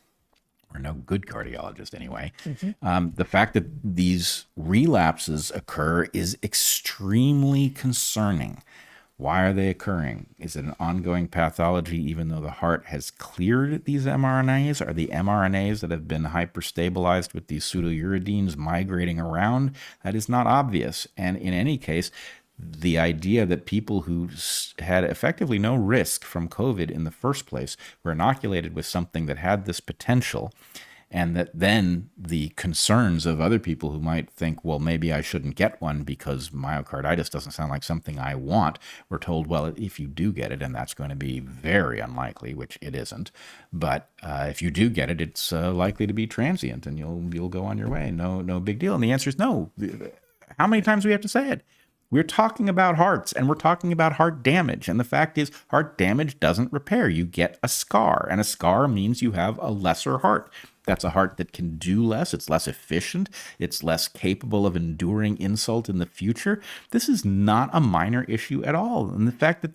or no good cardiologist anyway, the fact that these relapses occur is extremely concerning. Why are they occurring? Is it an ongoing pathology even though the heart has cleared these mRNAs? Are the mRNAs that have been hyperstabilized with these pseudouridines migrating around? That is not obvious. And in any case, the idea that people who had effectively no risk from COVID in the first place were inoculated with something that had this potential, and that then the concerns of other people who might think, well, maybe I shouldn't get one because myocarditis doesn't sound like something I want, were told, well, if you do get it, and that's going to be very unlikely, which it isn't, but if you do get it, it's likely to be transient and you'll go on your way. No big deal. And the answer is no. How many times do we have to say it? We're talking about hearts, and we're talking about heart damage. And the fact is, heart damage doesn't repair. You get a scar, and a scar means you have a lesser heart. That's a heart that can do less. It's less efficient. It's less capable of enduring insult in the future. This is not a minor issue at all. And the fact that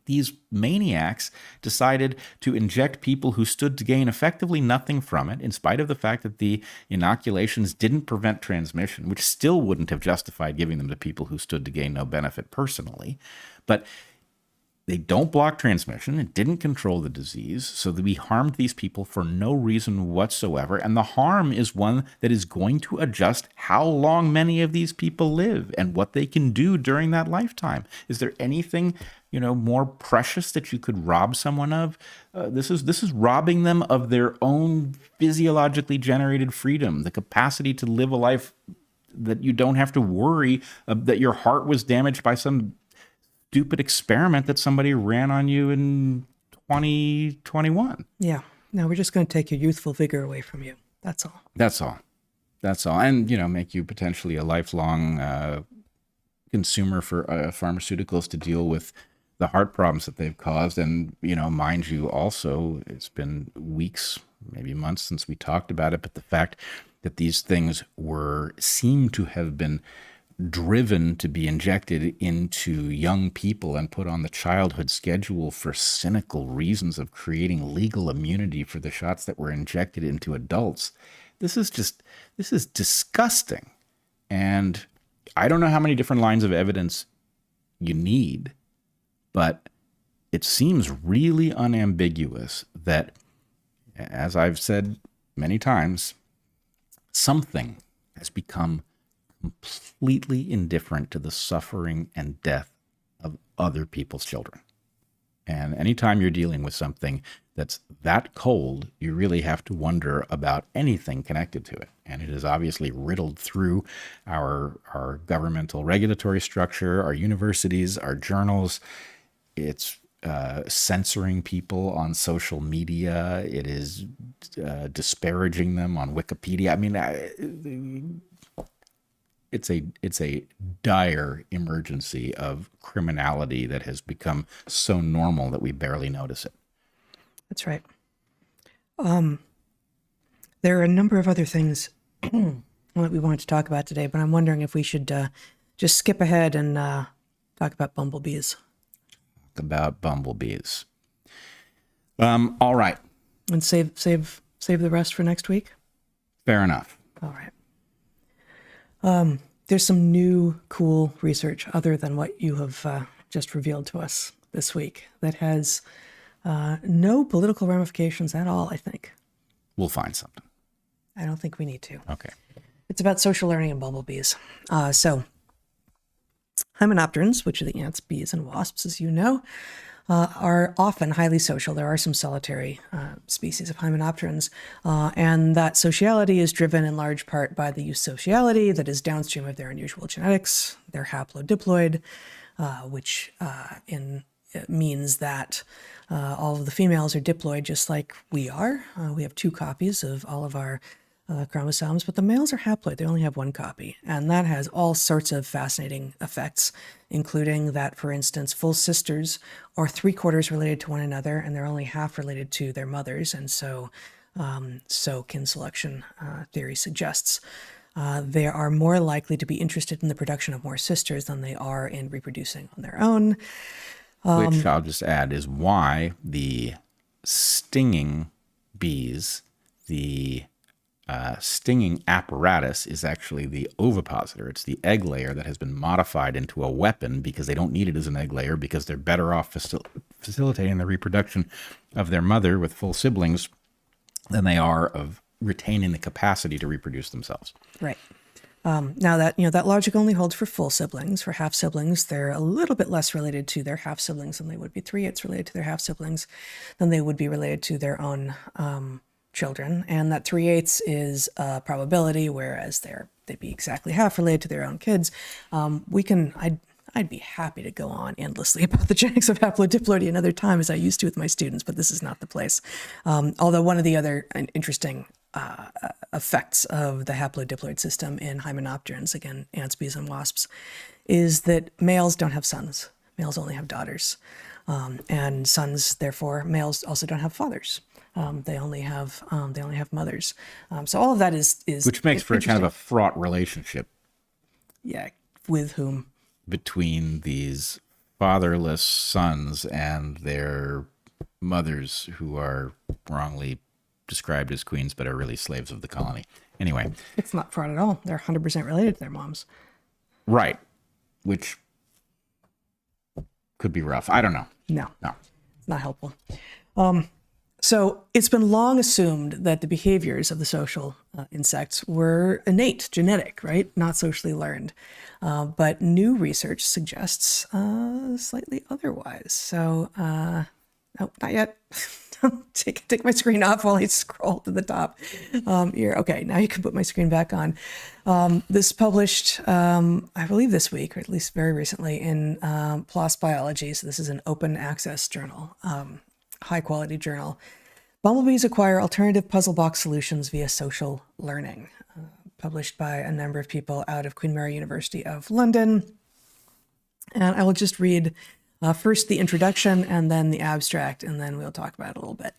these maniacs decided to inject people who stood to gain effectively nothing from it, in spite of the fact that the inoculations didn't prevent transmission, which still wouldn't have justified giving them to people who stood to gain no benefit personally. But they don't block transmission. It didn't control the disease. So that we harmed these people for no reason whatsoever. And the harm is one that is going to adjust how long many of these people live and what they can do during that lifetime. Is there anything, more precious that you could rob someone of? This is robbing them of their own physiologically generated freedom, the capacity to live a life that you don't have to worry that your heart was damaged by some stupid experiment that somebody ran on you in 2021. Yeah. No, we're just going to take your youthful vigor away from you. That's all. That's all. And, make you potentially a lifelong consumer for pharmaceuticals to deal with the heart problems that they've caused. And, mind you, also, it's been weeks, maybe months since we talked about it, but the fact that these things seem to have been driven to be injected into young people and put on the childhood schedule for cynical reasons of creating legal immunity for the shots that were injected into adults. This is disgusting. And I don't know how many different lines of evidence you need, but it seems really unambiguous that, as I've said many times, something has become completely indifferent to the suffering and death of other people's children. And anytime you're dealing with something that's that cold, you really have to wonder about anything connected to it. And it is obviously riddled through our governmental regulatory structure, our universities, our journals. It's censoring people on social media. It is disparaging them on Wikipedia. I mean, it's a dire emergency of criminality that has become so normal that we barely notice it. That's right. There are a number of other things that we wanted to talk about today, but I'm wondering if we should just skip ahead and talk about bumblebees. About bumblebees. All right. And save the rest for next week? Fair enough. All right. There's some new cool research other than what you have just revealed to us this week that has no political ramifications at all, I think. We'll find something. I don't think we need to. Okay. It's about social learning and bumblebees. So hymenopterans, which are the ants, bees, and wasps, as you know, are often highly social. There are some solitary species of hymenopterans, and that sociality is driven in large part by the eusociality that is downstream of their unusual genetics. They're haplodiploid, which means that all of the females are diploid just like we are. We have two copies of all of our chromosomes, but the males are haploid. They only have one copy. And that has all sorts of fascinating effects, including that, for instance, full sisters are 3/4 related to one another, and they're only half related to their mothers. And so kin selection theory suggests they are more likely to be interested in the production of more sisters than they are in reproducing on their own. Which I'll just add is why the stinging bees, the stinging apparatus is actually the ovipositor. It's the egg layer that has been modified into a weapon because they don't need it as an egg layer because they're better off facilitating the reproduction of their mother with full siblings than they are of retaining the capacity to reproduce themselves. Right. Now that logic only holds for full siblings. For half siblings, they're a little bit less related to their half siblings than they would be. 3/8 related to their half siblings than they would be related to their own children. And that 3/8 is a probability, whereas they'd be exactly half related to their own kids. I'd be happy to go on endlessly about the genetics of haplodiploidy another time, as I used to with my students, but this is not the place. Although one of the other interesting effects of the haplodiploid system in hymenopterans, again, ants, bees, and wasps, is that males don't have sons. Males only have daughters. And sons, therefore, males also don't have fathers. They only have mothers. So all of that is which makes for a kind of a fraught relationship. Yeah, with whom? Between these fatherless sons and their mothers, who are wrongly described as queens but are really slaves of the colony. Anyway, it's not fraud at all. They're 100% related to their moms. Right, which could be rough. I don't know. No, it's not helpful. So it's been long assumed that the behaviors of the social insects were innate, genetic, right? Not socially learned. But new research suggests slightly otherwise. So, no, not yet. Take my screen off while I scroll to the top. Here, okay, now you can put my screen back on. This published, I believe this week, or at least very recently, in PLOS Biology. So this is an open access journal, high quality journal. Bumblebees acquire alternative puzzle box solutions via social learning, published by a number of people out of Queen Mary University of London. And I will just read first the introduction and then the abstract, and then we'll talk about it a little bit,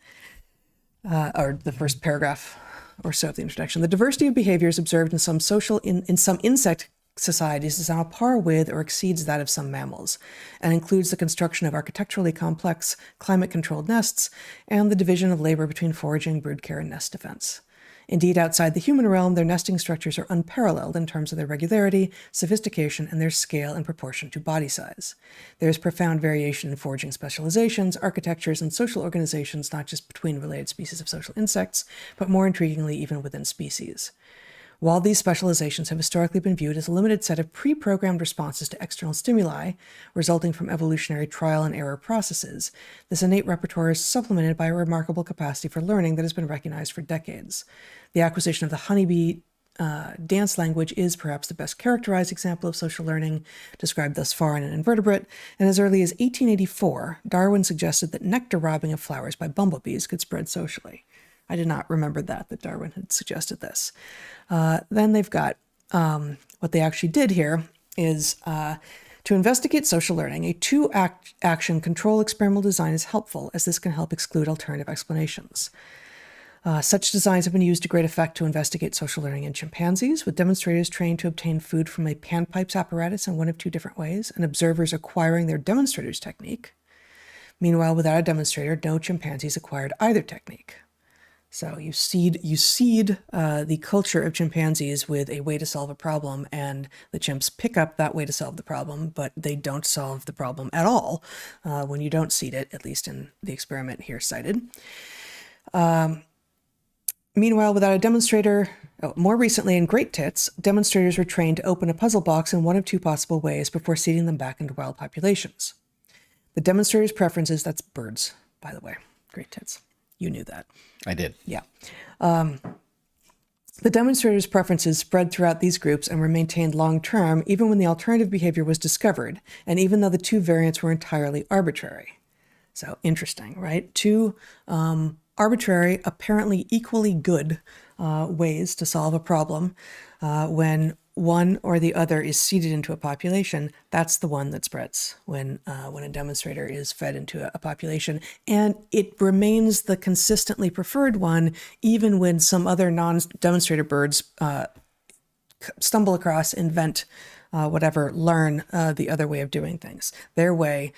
or the first paragraph or so of the introduction. The diversity of behaviors observed in some insect societies is on a par with or exceeds that of some mammals, and includes the construction of architecturally complex, climate-controlled nests and the division of labor between foraging, brood care, and nest defense. Indeed, outside the human realm, their nesting structures are unparalleled in terms of their regularity, sophistication, and their scale in proportion to body size. There is profound variation in foraging specializations, architectures, and social organizations, not just between related species of social insects, but more intriguingly, even within species. While these specializations have historically been viewed as a limited set of pre-programmed responses to external stimuli, resulting from evolutionary trial and error processes, this innate repertoire is supplemented by a remarkable capacity for learning that has been recognized for decades. The acquisition of the honeybee dance language is perhaps the best characterized example of social learning described thus far in an invertebrate, and as early as 1884, Darwin suggested that nectar robbing of flowers by bumblebees could spread socially. I did not remember that Darwin had suggested this. Then they've got what they actually did here is to investigate social learning, a two-action control experimental design is helpful, as this can help exclude alternative explanations. Such designs have been used to great effect to investigate social learning in chimpanzees, with demonstrators trained to obtain food from a panpipes apparatus in one of two different ways, and observers acquiring their demonstrator's technique. Meanwhile, without a demonstrator, no chimpanzees acquired either technique. So you seed the culture of chimpanzees with a way to solve a problem, and the chimps pick up that way to solve the problem, but they don't solve the problem at all when you don't seed it, at least in the experiment here cited. Meanwhile, without a demonstrator, more recently in great tits, demonstrators were trained to open a puzzle box in one of two possible ways before seeding them back into wild populations. The demonstrator's preferences, that's birds, by the way, great tits. You knew that. I did. Yeah. The demonstrators' preferences spread throughout these groups and were maintained long-term, even when the alternative behavior was discovered, and even though the two variants were entirely arbitrary. So interesting, right? Two arbitrary, apparently equally good ways to solve a problem. When one or the other is seeded into a population, that's the one that spreads when a demonstrator is fed into a population. And it remains the consistently preferred one, even when some other non-demonstrator birds stumble across, invent, learn the other way of doing things. Their way,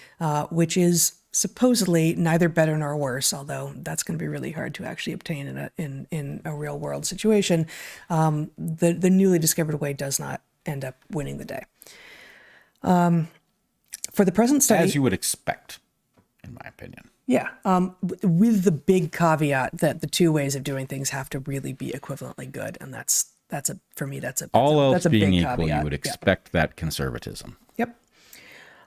which is supposedly neither better nor worse, although that's going to be really hard to actually obtain in a real world situation. The newly discovered way does not end up winning the day. For the present study, as you would expect, in my opinion. Yeah, with the big caveat that the two ways of doing things have to really be equivalently good, and that's for me that's a All else that's a being big equal, caveat. you would expect that conservatism. Yep.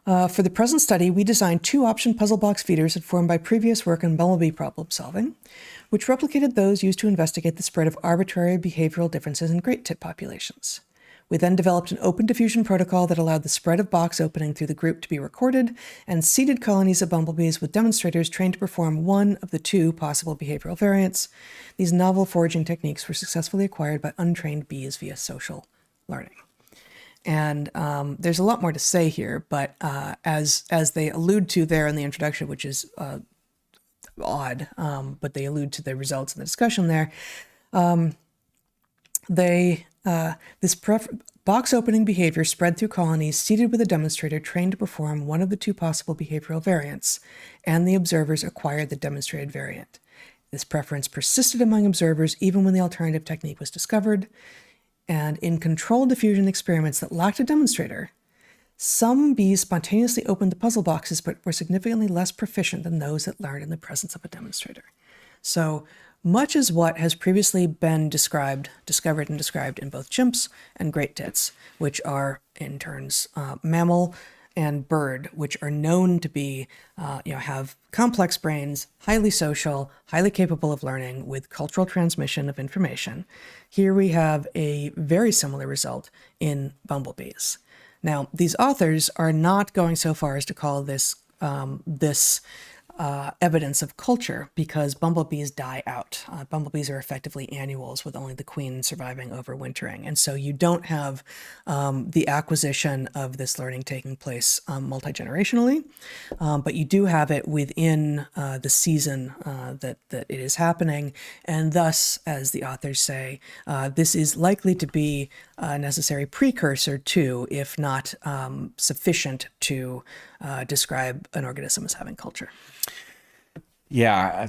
For the present study, we designed 2 option puzzle box feeders informed by previous work on bumblebee problem solving, which replicated those used to investigate the spread of arbitrary behavioral differences in great tit populations. We then developed an open diffusion protocol that allowed the spread of box opening through the group to be recorded, and seeded colonies of bumblebees with demonstrators trained to perform one of the 2 possible behavioral variants. These novel foraging techniques were successfully acquired by untrained bees via social learning. And there's a lot more to say here, but as they allude to there in the introduction, which is odd, but they allude to the results in the discussion there. This box opening behavior spread through colonies seated with a demonstrator trained to perform one of the 2 possible behavioral variants, and the observers acquired the demonstrated variant. This preference persisted among observers even when the alternative technique was discovered. And in controlled diffusion experiments that lacked a demonstrator, some bees spontaneously opened the puzzle boxes but were significantly less proficient than those that learned in the presence of a demonstrator. So much as what has previously been discovered and described in both chimps and great tits, which are in turns mammal and bird, which are known to be, have complex brains, highly social, highly capable of learning with cultural transmission of information. Here we have a very similar result in bumblebees. Now, these authors are not going so far as to call this evidence of culture, because bumblebees die out. Bumblebees are effectively annuals with only the queen surviving overwintering. And so you don't have the acquisition of this learning taking place multi-generationally, but you do have it within the season that it is happening. And thus, as the authors say, this is likely to be a necessary precursor to, if not sufficient to describe an organism as having culture. Yeah,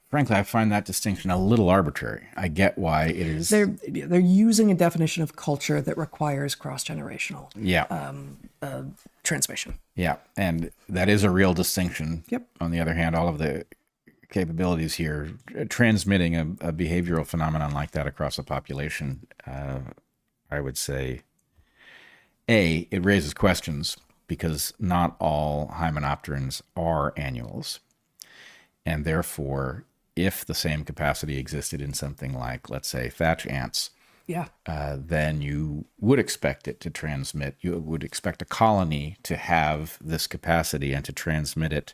frankly, I find that distinction a little arbitrary. I get why it is. They're using a definition of culture that requires cross-generational transmission. Yeah, and that is a real distinction. Yep. On the other hand, all of the capabilities here, transmitting a behavioral phenomenon like that across a population, I would say, it raises questions because not all hymenopterans are annuals. And therefore, if the same capacity existed in something like, let's say, thatch ants, then you would expect it to transmit. You would expect a colony to have this capacity and to transmit it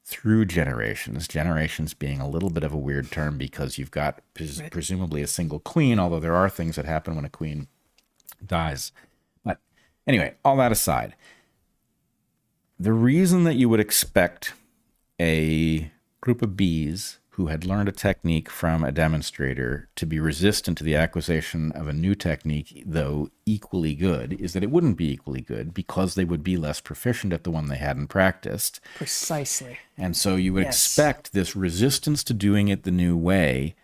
through generations. Generations being a little bit of a weird term because you've got presumably a single queen, although there are things that happen when a queen dies. But anyway, all that aside, the reason that you would expect a group of bees who had learned a technique from a demonstrator to be resistant to the acquisition of a new technique, though equally good, is that it wouldn't be equally good because they would be less proficient at the one they hadn't practiced. Precisely. And so you would expect this resistance to doing it the new way.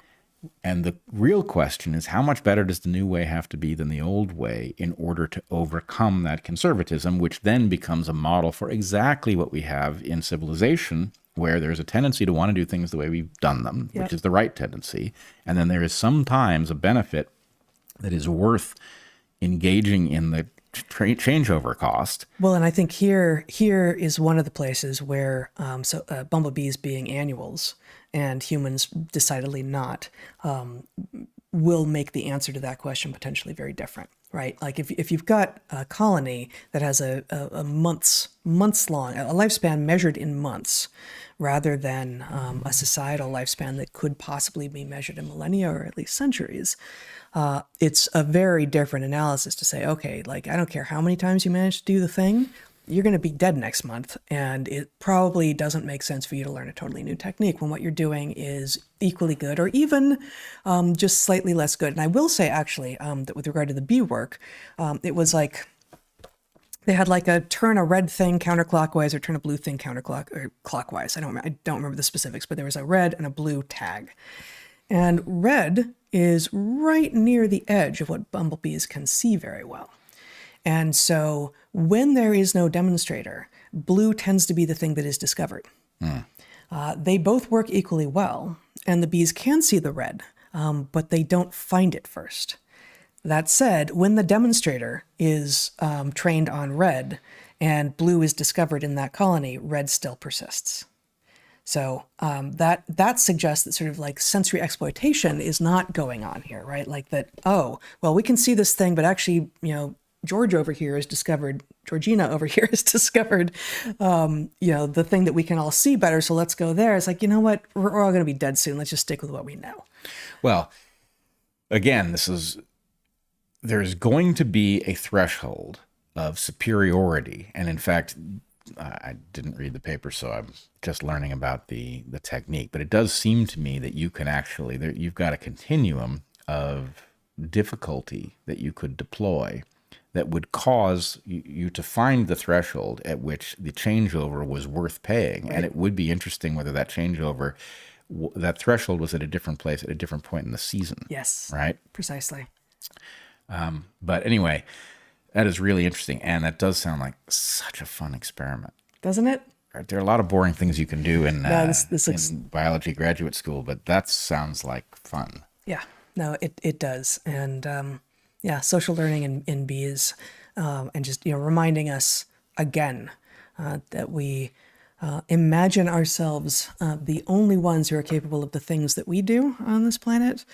And the real question is, how much better does the new way have to be than the old way in order to overcome that conservatism, which then becomes a model for exactly what we have in civilization, where there's a tendency to want to do things the way we've done them, which is the right tendency. And then there is sometimes a benefit that is worth engaging in the changeover cost. Well, and I think here is one of the places where bumblebees being annuals and humans decidedly not will make the answer to that question potentially very different. right? Like if you've got a colony that has a months long, a lifespan measured in months, rather than a societal lifespan that could possibly be measured in millennia or at least centuries, it's a very different analysis to say, okay, like I don't care how many times you manage to do the thing, you're going to be dead next month. And it probably doesn't make sense for you to learn a totally new technique when what you're doing is equally good or even just slightly less good. And I will say, actually, that with regard to the bee work, it was like they had like a turn a red thing counterclockwise or turn a blue thing clockwise. I don't remember the specifics, but there was a red and a blue tag. And red is right near the edge of what bumblebees can see very well. And so when there is no demonstrator, blue tends to be the thing that is discovered. They both work equally well, and the bees can see the red, but they don't find it first. That said, when the demonstrator is trained on red and blue is discovered in that colony, red still persists. So that suggests that sort of like sensory exploitation is not going on here, right? Like that, oh, well, we can see this thing, but actually, Georgina over here has discovered, the thing that we can all see better. So let's go there. It's like, you know what? We're all going to be dead soon. Let's just stick with what we know. Well, again, there's going to be a threshold of superiority. And in fact, I didn't read the paper, so I'm just learning about the technique. But it does seem to me that you can actually, you've got a continuum of difficulty that you could deploy that would cause you to find the threshold at which the changeover was worth paying. Right. And it would be interesting whether that changeover, that threshold was at a different place at a different point in the season. Yes. Right? Precisely. But anyway, that is really interesting. And that does sound like such a fun experiment. Doesn't it? There are a lot of boring things you can do in biology graduate school, but that sounds like fun. Yeah, no, it does. And social learning in bees, and just reminding us again that we imagine ourselves the only ones who are capable of the things that we do on this planet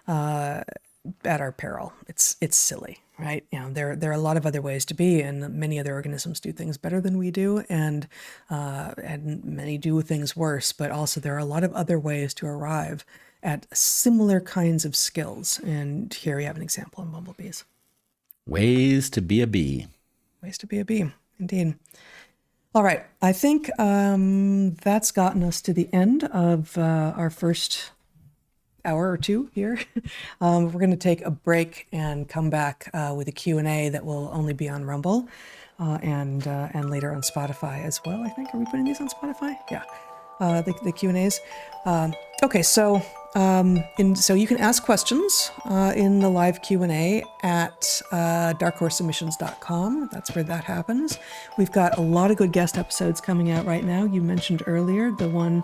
at our peril. It's silly, right? There are a lot of other ways to be, and many other organisms do things better than we do, and many do things worse. But also, there are a lot of other ways to arrive at similar kinds of skills. And here we have an example in bumblebees. Ways to be a bee. Ways to be a bee, indeed. All right, I think that's gotten us to the end of our first hour or two here. We're going to take a break and come back with a Q&A that will only be on Rumble and later on Spotify as well, I think. Are we putting these on Spotify? Yeah, the Q&As. Okay, so you can ask questions in the live Q&A at darkhorsesubmissions.com. That's where that happens. We've got a lot of good guest episodes coming out right now. You mentioned earlier the one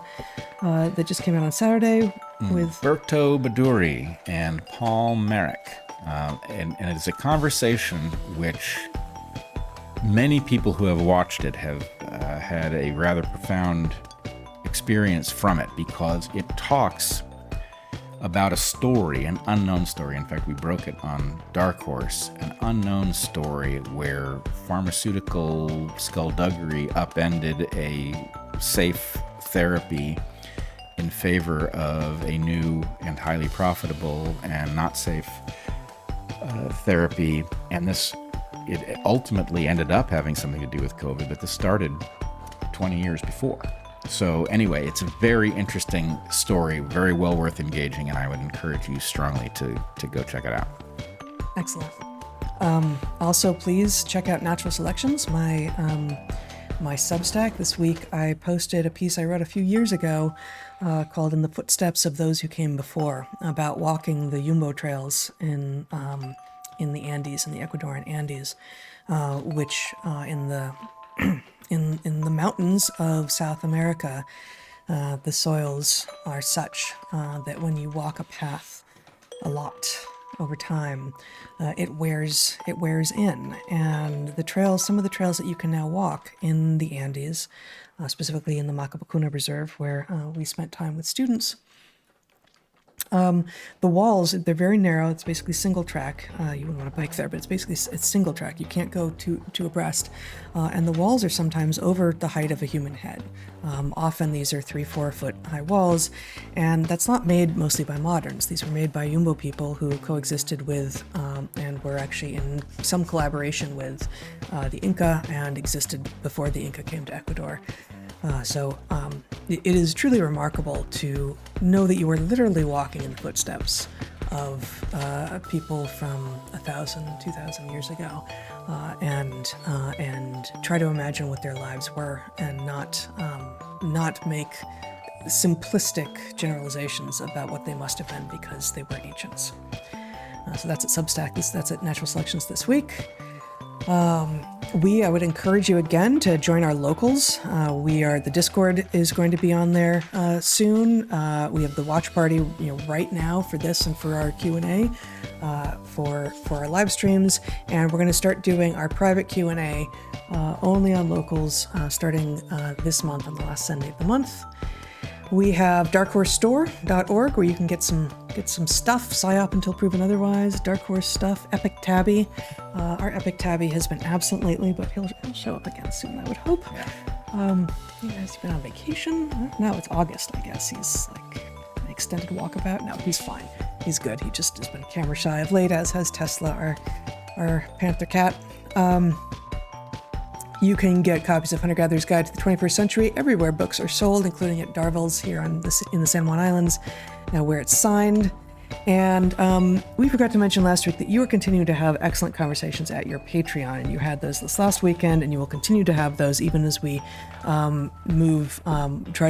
that just came out on Saturday with Berto Baduri and Paul Merrick. And it's a conversation which many people who have watched it have had a rather profound experience from it, because it talks about a story, an unknown story. In fact, we broke it on DarkHorse, an unknown story where pharmaceutical skullduggery upended a safe therapy in favor of a new and highly profitable and not safe therapy. And it ultimately ended up having something to do with COVID, but this started 20 years before. So anyway, it's a very interesting story, very well worth engaging, and I would encourage you strongly to go check it out. Excellent. Also, please check out Natural Selections, my Substack. This week I posted a piece I wrote a few years ago called In the Footsteps of Those Who Came Before, about walking the Jumbo trails in the Andes, in the Ecuadorian Andes, which in the mountains of South America, the soils are such that when you walk a path a lot over time, it wears in. And some of the trails that you can now walk in the Andes, specifically in the Macapacuna Reserve, where we spent time with students, The walls, they're very narrow. It's basically single track. You wouldn't want to bike there, but it's single track. You can't go two abreast. And the walls are sometimes over the height of a human head. Often these are 3-4 foot high walls, and that's not made mostly by moderns. These were made by Yumbo people who coexisted with and were actually in some collaboration with the Inca and existed before the Inca came to Ecuador. It is truly remarkable to know that you are literally walking in the footsteps of people from 1,000, 2,000 years ago, and try to imagine what their lives were, and not make simplistic generalizations about what they must have been because they were ancients. So that's at Substack. That's at Natural Selections this week. I would encourage you again to join our locals. The Discord is going to be on there soon. We have the watch party, right now for this and for our Q&A, for our live streams, and we're going to start doing our private Q&A only on locals starting this month on the last Sunday of the month. We have DarkHorseStore.org where you can get some stuff, PSYOP until proven otherwise, DarkHorse stuff, Epic Tabby. Our Epic Tabby has been absent lately, but he'll show up again soon, I would hope. He's been on vacation. No, it's August, I guess. He's like an extended walkabout. No, he's fine. He's good. He just has been camera shy of late, as has Tesla, our panther cat. You can get copies of Hunter-Gatherer's Guide to the 21st Century everywhere books are sold, including at Darville's here in the San Juan Islands, where it's signed. And we forgot to mention last week that you are continuing to have excellent conversations at your Patreon, and you had those this last weekend, and you will continue to have those even as we try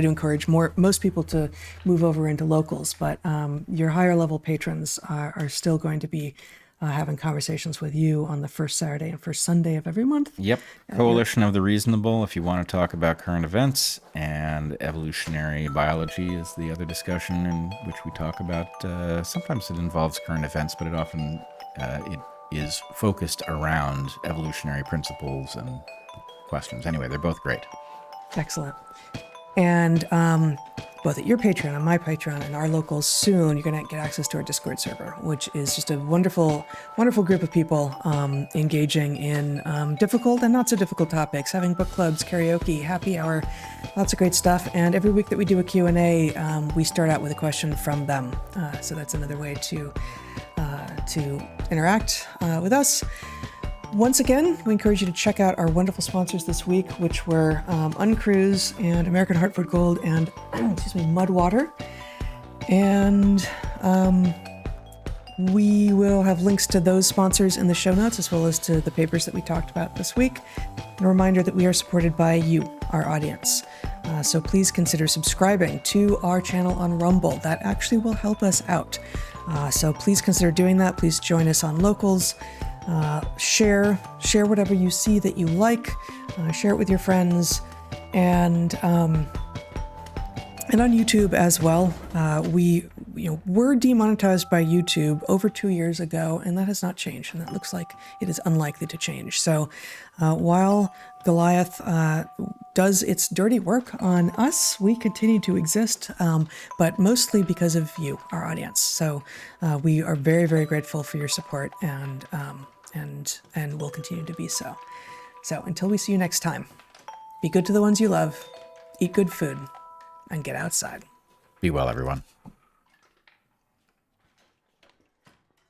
to encourage most people to move over into locals. But your higher level patrons are still going to be having conversations with you on the first Saturday and first Sunday of every month. Yep. Coalition of the Reasonable, if you want to talk about current events, and evolutionary biology is the other discussion in which we talk about, sometimes it involves current events, but it often it is focused around evolutionary principles and questions. Anyway, they're both great. Excellent. And both at your Patreon and my Patreon and our locals soon, you're going to get access to our Discord server, which is just a wonderful, wonderful group of people engaging in difficult and not so difficult topics, having book clubs, karaoke, happy hour, lots of great stuff. And every week that we do a Q&A, we start out with a question from them. So that's another way to interact with us. Once again, we encourage you to check out our wonderful sponsors this week, which were Uncruise and American Hartford Gold and Mudwater. And we will have links to those sponsors in the show notes, as well as to the papers that we talked about this week. And a reminder that we are supported by you, our audience. So please consider subscribing to our channel on Rumble. That actually will help us out. So please consider doing that. Please join us on Locals. Share whatever you see that you like, share it with your friends, and on YouTube as well. We were demonetized by YouTube over 2 years ago, and that has not changed, and it looks like it is unlikely to change. So while Goliath does its dirty work on us, we continue to exist, but mostly because of you, our audience. So we are very, very grateful for your support, and will continue to be so. So until we see you next time, be good to the ones you love, eat good food, and get outside. Be well, everyone.